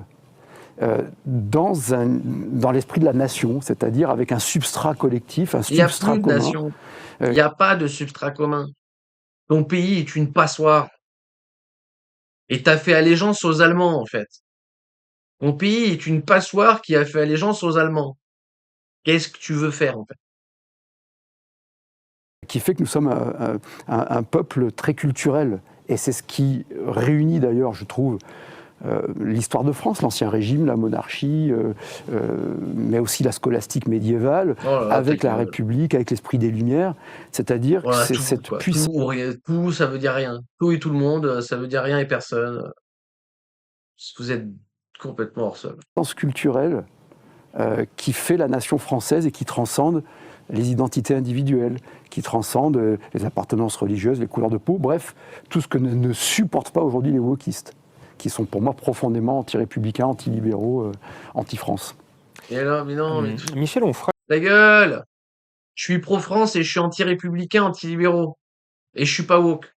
dans l'esprit de la nation, c'est-à-dire avec un substrat collectif, un Il n'y a substrat plus de commun. nation. Il n'y a pas de substrat commun. Ton pays est une passoire. Et t'as fait allégeance aux Allemands, en fait. Ton pays est une passoire qui a fait allégeance aux Allemands. Qu'est-ce que tu veux faire, en fait? Qui fait que nous sommes un peuple très culturel. Et c'est ce qui réunit d'ailleurs, je trouve, l'histoire de France, l'Ancien Régime, la monarchie, mais aussi la scolastique médiévale, Oh là là, avec la République, avec l'esprit des Lumières. C'est-à-dire que voilà, c'est tout, cette quoi. puissance. Tout, ou rien. Tout, ça veut dire rien. Tout et tout le monde, ça veut dire rien et personne. Vous êtes complètement hors sol. Culturelle qui fait la nation française et qui transcende les identités individuelles, qui transcende les appartenances religieuses, les couleurs de peau, bref, tout ce que ne supportent pas aujourd'hui les wokistes, qui sont pour moi profondément anti-républicains, anti-libéraux, anti-France. Et alors, mais non, mais Michel Onfray. ta gueule! Je suis pro-France et je suis anti-républicain, anti-libéraux. Et je suis pas woke.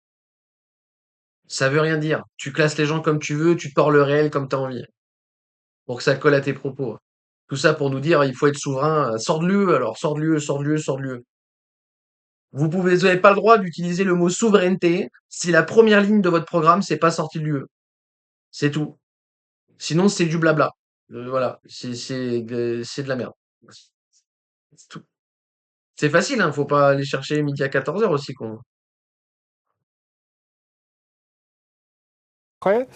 Ça veut rien dire. Tu classes les gens comme tu veux, tu tords le réel comme t'as envie. Pour que ça colle à tes propos. Tout ça pour nous dire, il faut être souverain. Sors de l'UE, alors. Sors de l'UE, sors de l'UE, sors de l'UE. Vous n'avez pas le droit d'utiliser le mot souveraineté si la première ligne de votre programme, c'est pas sorti de l'UE. C'est tout. Sinon, c'est du blabla. Voilà. C'est de la merde. C'est tout. C'est facile, hein. Faut pas aller chercher midi à 14h aussi, con. Après,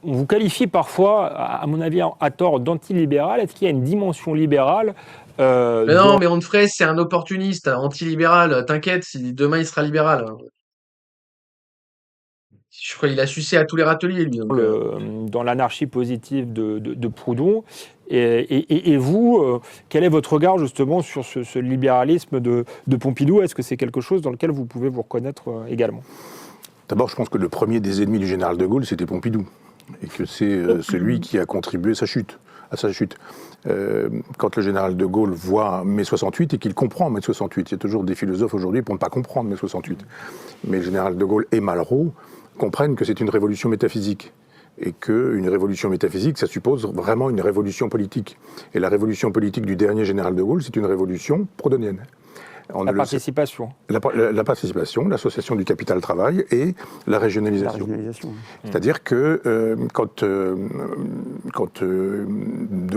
on vous qualifie parfois, à mon avis, à tort, d'antilibéral. Est-ce qu'il y a une dimension libérale Mais non, mais Onfray, c'est un opportuniste, anti-libéral. T'inquiète, si demain il sera libéral. Je crois qu'il a sucé à tous les râteliers, lui. Donc, dans l'anarchie positive de Proudhon. Et vous, quel est votre regard justement sur ce libéralisme de Pompidou? Est-ce que c'est quelque chose dans lequel vous pouvez vous reconnaître également? D'abord, je pense que le premier des ennemis du général de Gaulle, c'était Pompidou. Et que c'est celui qui a contribué à sa chute. Quand le général de Gaulle voit mai 68 et qu'il comprend mai 68, il y a toujours des philosophes aujourd'hui pour ne pas comprendre mai 68. Mais le général de Gaulle et Malraux comprennent que c'est une révolution métaphysique. Et qu'une révolution métaphysique, ça suppose vraiment une révolution politique. Et la révolution politique du dernier général de Gaulle, c'est une révolution proudhonienne. La participation. La participation, l'association du capital-travail et la régionalisation. C'est-à-dire que quand De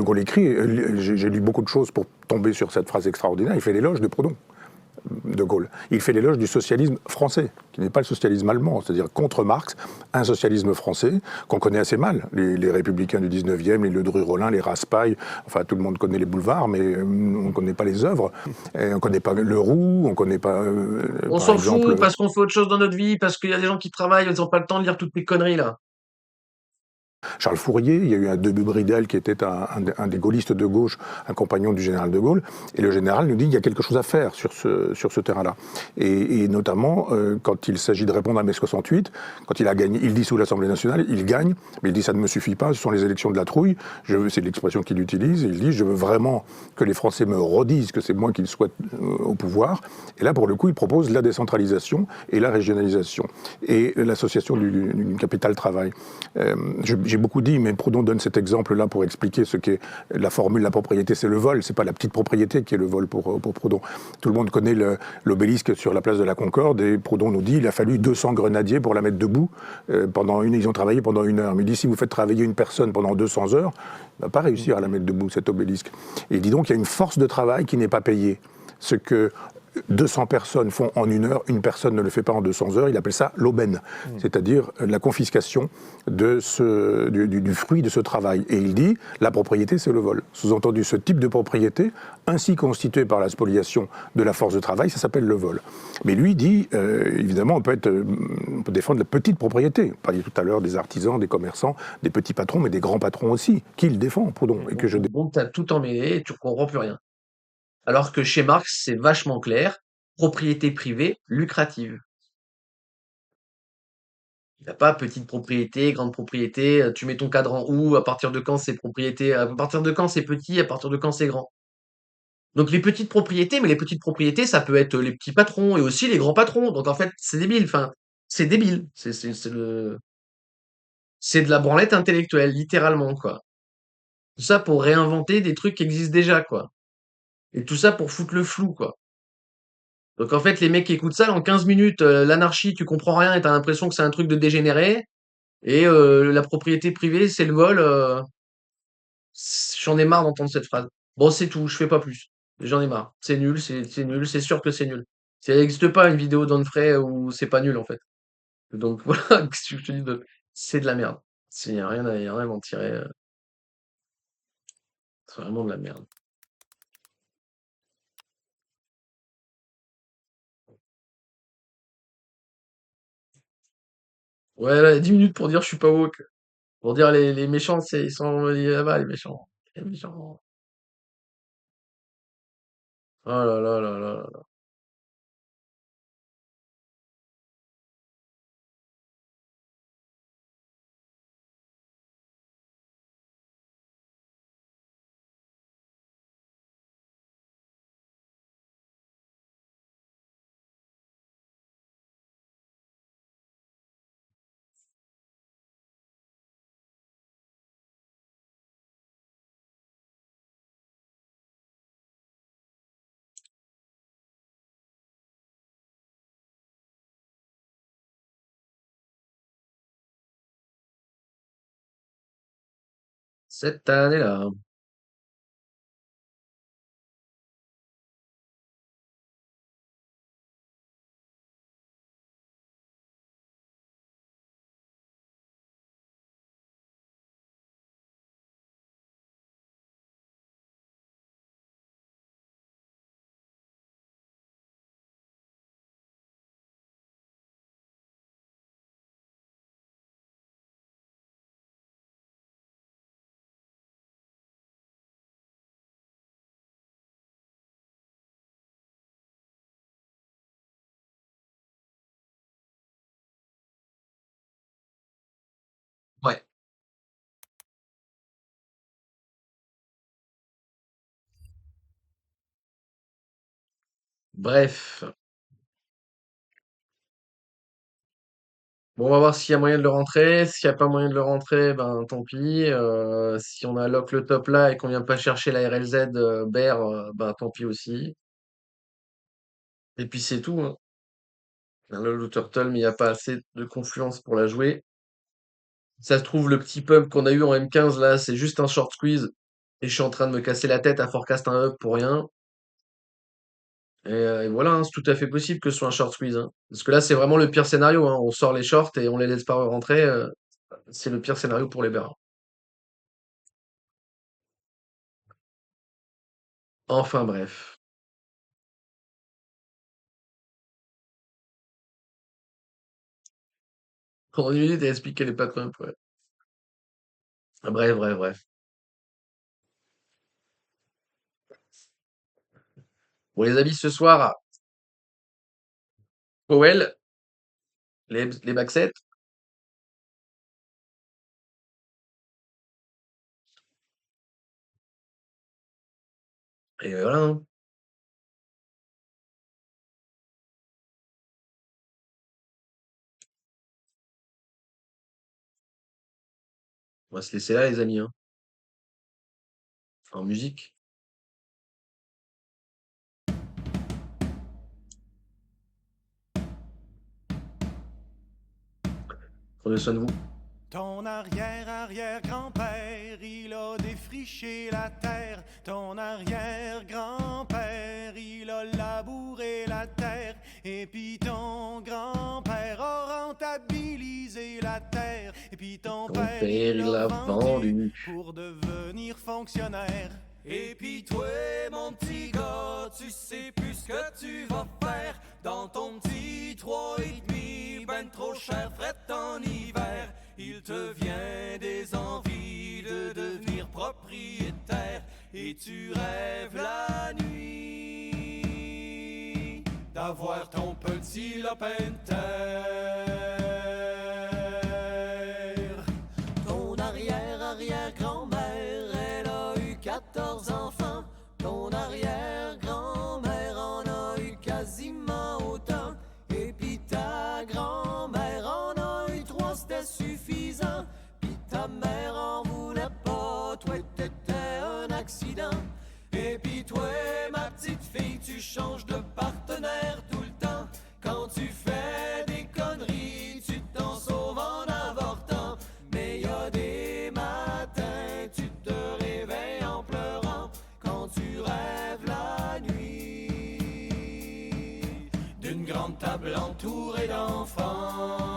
Gaulle écrit, j'ai lu beaucoup de choses pour tomber sur cette phrase extraordinaire, il fait l'éloge de Proudhon. de Gaulle. Il fait l'éloge du socialisme français, qui n'est pas le socialisme allemand, c'est-à-dire contre Marx, un socialisme français qu'on connaît assez mal. Les républicains du 19e, les Ledru-Rollin, les Raspail, enfin tout le monde connaît les boulevards, mais on ne connaît pas les œuvres. Et on ne connaît pas Leroux, on ne connaît pas, On par s'en exemple... fout parce qu'on fait autre chose dans notre vie, parce qu'il y a des gens qui travaillent, ils n'ont pas le temps de lire toutes les conneries là. Charles Fourier, il y a eu un Debuts-Bridel qui était un des gaullistes de gauche, un compagnon du général de Gaulle, et le général nous dit qu'il y a quelque chose à faire sur ce terrain-là. Et notamment, quand il s'agit de répondre à mai 68, quand il a gagné, il dissout l'Assemblée nationale, il gagne, mais il dit ça ne me suffit pas, ce sont les élections de la trouille, c'est l'expression qu'il utilise, et il dit je veux vraiment que les Français me redisent que c'est moi qu'ils souhaitent au pouvoir, et là pour le coup il propose la décentralisation et la régionalisation, et l'association du capital travail. J'ai beaucoup dit, mais Proudhon donne cet exemple-là pour expliquer ce qu'est la formule la propriété, c'est le vol, c'est pas la petite propriété qui est le vol pour Proudhon. Tout le monde connaît l'obélisque sur la place de la Concorde, et Proudhon nous dit il a fallu 200 grenadiers pour la mettre debout. Ils ont travaillé pendant 1 heure. Mais il dit si vous faites travailler une personne pendant 200 heures, il ne va pas réussir à la mettre debout, cet obélisque. Et il dit donc il y a une force de travail qui n'est pas payée. Ce que 200 personnes font en 1 heure, une personne ne le fait pas en 200 heures, il appelle ça l'aubaine, c'est-à-dire la confiscation du fruit de ce travail. Et il dit, la propriété c'est le vol. Sous-entendu, ce type de propriété, ainsi constitué par la spoliation de la force de travail, ça s'appelle le vol. Mais lui dit, évidemment, on peut défendre la petite propriété. On parlait tout à l'heure des artisans, des commerçants, des petits patrons, mais des grands patrons aussi, qui le défend, Proudhon, et que je défends. Bon, t'as tout emmêlé et tu comprends plus rien. Alors que chez Marx, c'est vachement clair, propriété privée lucrative. Il n'y a pas petite propriété, grande propriété, tu mets ton cadran où, à partir de quand c'est propriété, à partir de quand c'est petit, à partir de quand c'est grand. Donc les petites propriétés, mais les petites propriétés, ça peut être les petits patrons et aussi les grands patrons. Donc en fait, c'est débile, enfin, c'est débile. C'est de la branlette intellectuelle, littéralement, quoi. Tout ça pour réinventer des trucs qui existent déjà, quoi. Et tout ça pour foutre le flou, quoi. Donc en fait, les mecs qui écoutent ça, en 15 minutes, l'anarchie, tu comprends rien et t'as l'impression que c'est un truc de dégénéré. Et la propriété privée, c'est le vol. J'en ai marre d'entendre cette phrase. Bon, c'est tout, je fais pas plus. J'en ai marre. C'est nul, c'est nul, c'est sûr que c'est nul. Ça n'existe pas une vidéo d'Onfray où c'est pas nul en fait. Donc voilà, qu'est-ce que je te dis de... C'est de la merde. Il n'y a rien y a rien à en tirer. C'est vraiment de la merde. Ouais, là, 10 minutes pour dire je suis pas woke. Pour dire les méchants, ils sont là-bas, les méchants. Les méchants. Oh là là là là là. Cette année-là. Ouais. Bref. Bon, on va voir s'il y a moyen de le rentrer. S'il n'y a pas moyen de le rentrer, ben tant pis. Si on a lock le top là et qu'on vient pas chercher la RLZ Bear, ben tant pis aussi. Et puis c'est tout, hein. Le Loot Turtle, mais il n'y a pas assez de confluence pour la jouer. Ça se trouve, le petit pump qu'on a eu en M15 là, c'est juste un short squeeze. Et je suis en train de me casser la tête à forecast un up pour rien. Et voilà, hein, c'est tout à fait possible que ce soit un short squeeze, hein. Parce que là, c'est vraiment le pire scénario, hein. On sort les shorts et on les laisse pas rentrer. C'est le pire scénario pour les bears. Enfin bref. 30 minutes et explique qu'elle est pas Trump, ouais. Bref, bref, bref. Bon, les amis, ce soir, Powell, les backsets. Et voilà, hein. On va se laisser là, les amis, hein. En musique. Prenez soin de vous. Ton arrière-arrière-grand-père, il a défriché la terre. Ton arrière-grand-père, il a labouré la terre. Et puis ton grand-père a rentabilisé la terre. Et puis ton père, il l'a vendu pour devenir fonctionnaire. Et puis toi, mon petit gars, tu sais plus ce que tu vas faire dans ton petit 3,5, ben trop cher, fret en hiver. Il te vient des envies de devenir propriétaire et tu rêves la nuit d'avoir ton petit lopin de terre. Ton arrière-arrière-grand-mère, elle a eu 14 enfants. Ton arrière-grand-mère en a eu quasiment autant. Et puis ta grand-mère en a eu 3, c'était suffisant. Puis ta mère en voulait pas, toi t'étais un accident. Et puis toi, ma petite fille, tu changes de partenaire tout le temps. Quand tu fais des conneries, tu t'en sauves en avortant. Mais y a des matins, tu te réveilles en pleurant quand tu rêves la nuit d'une grande table entourée d'enfants.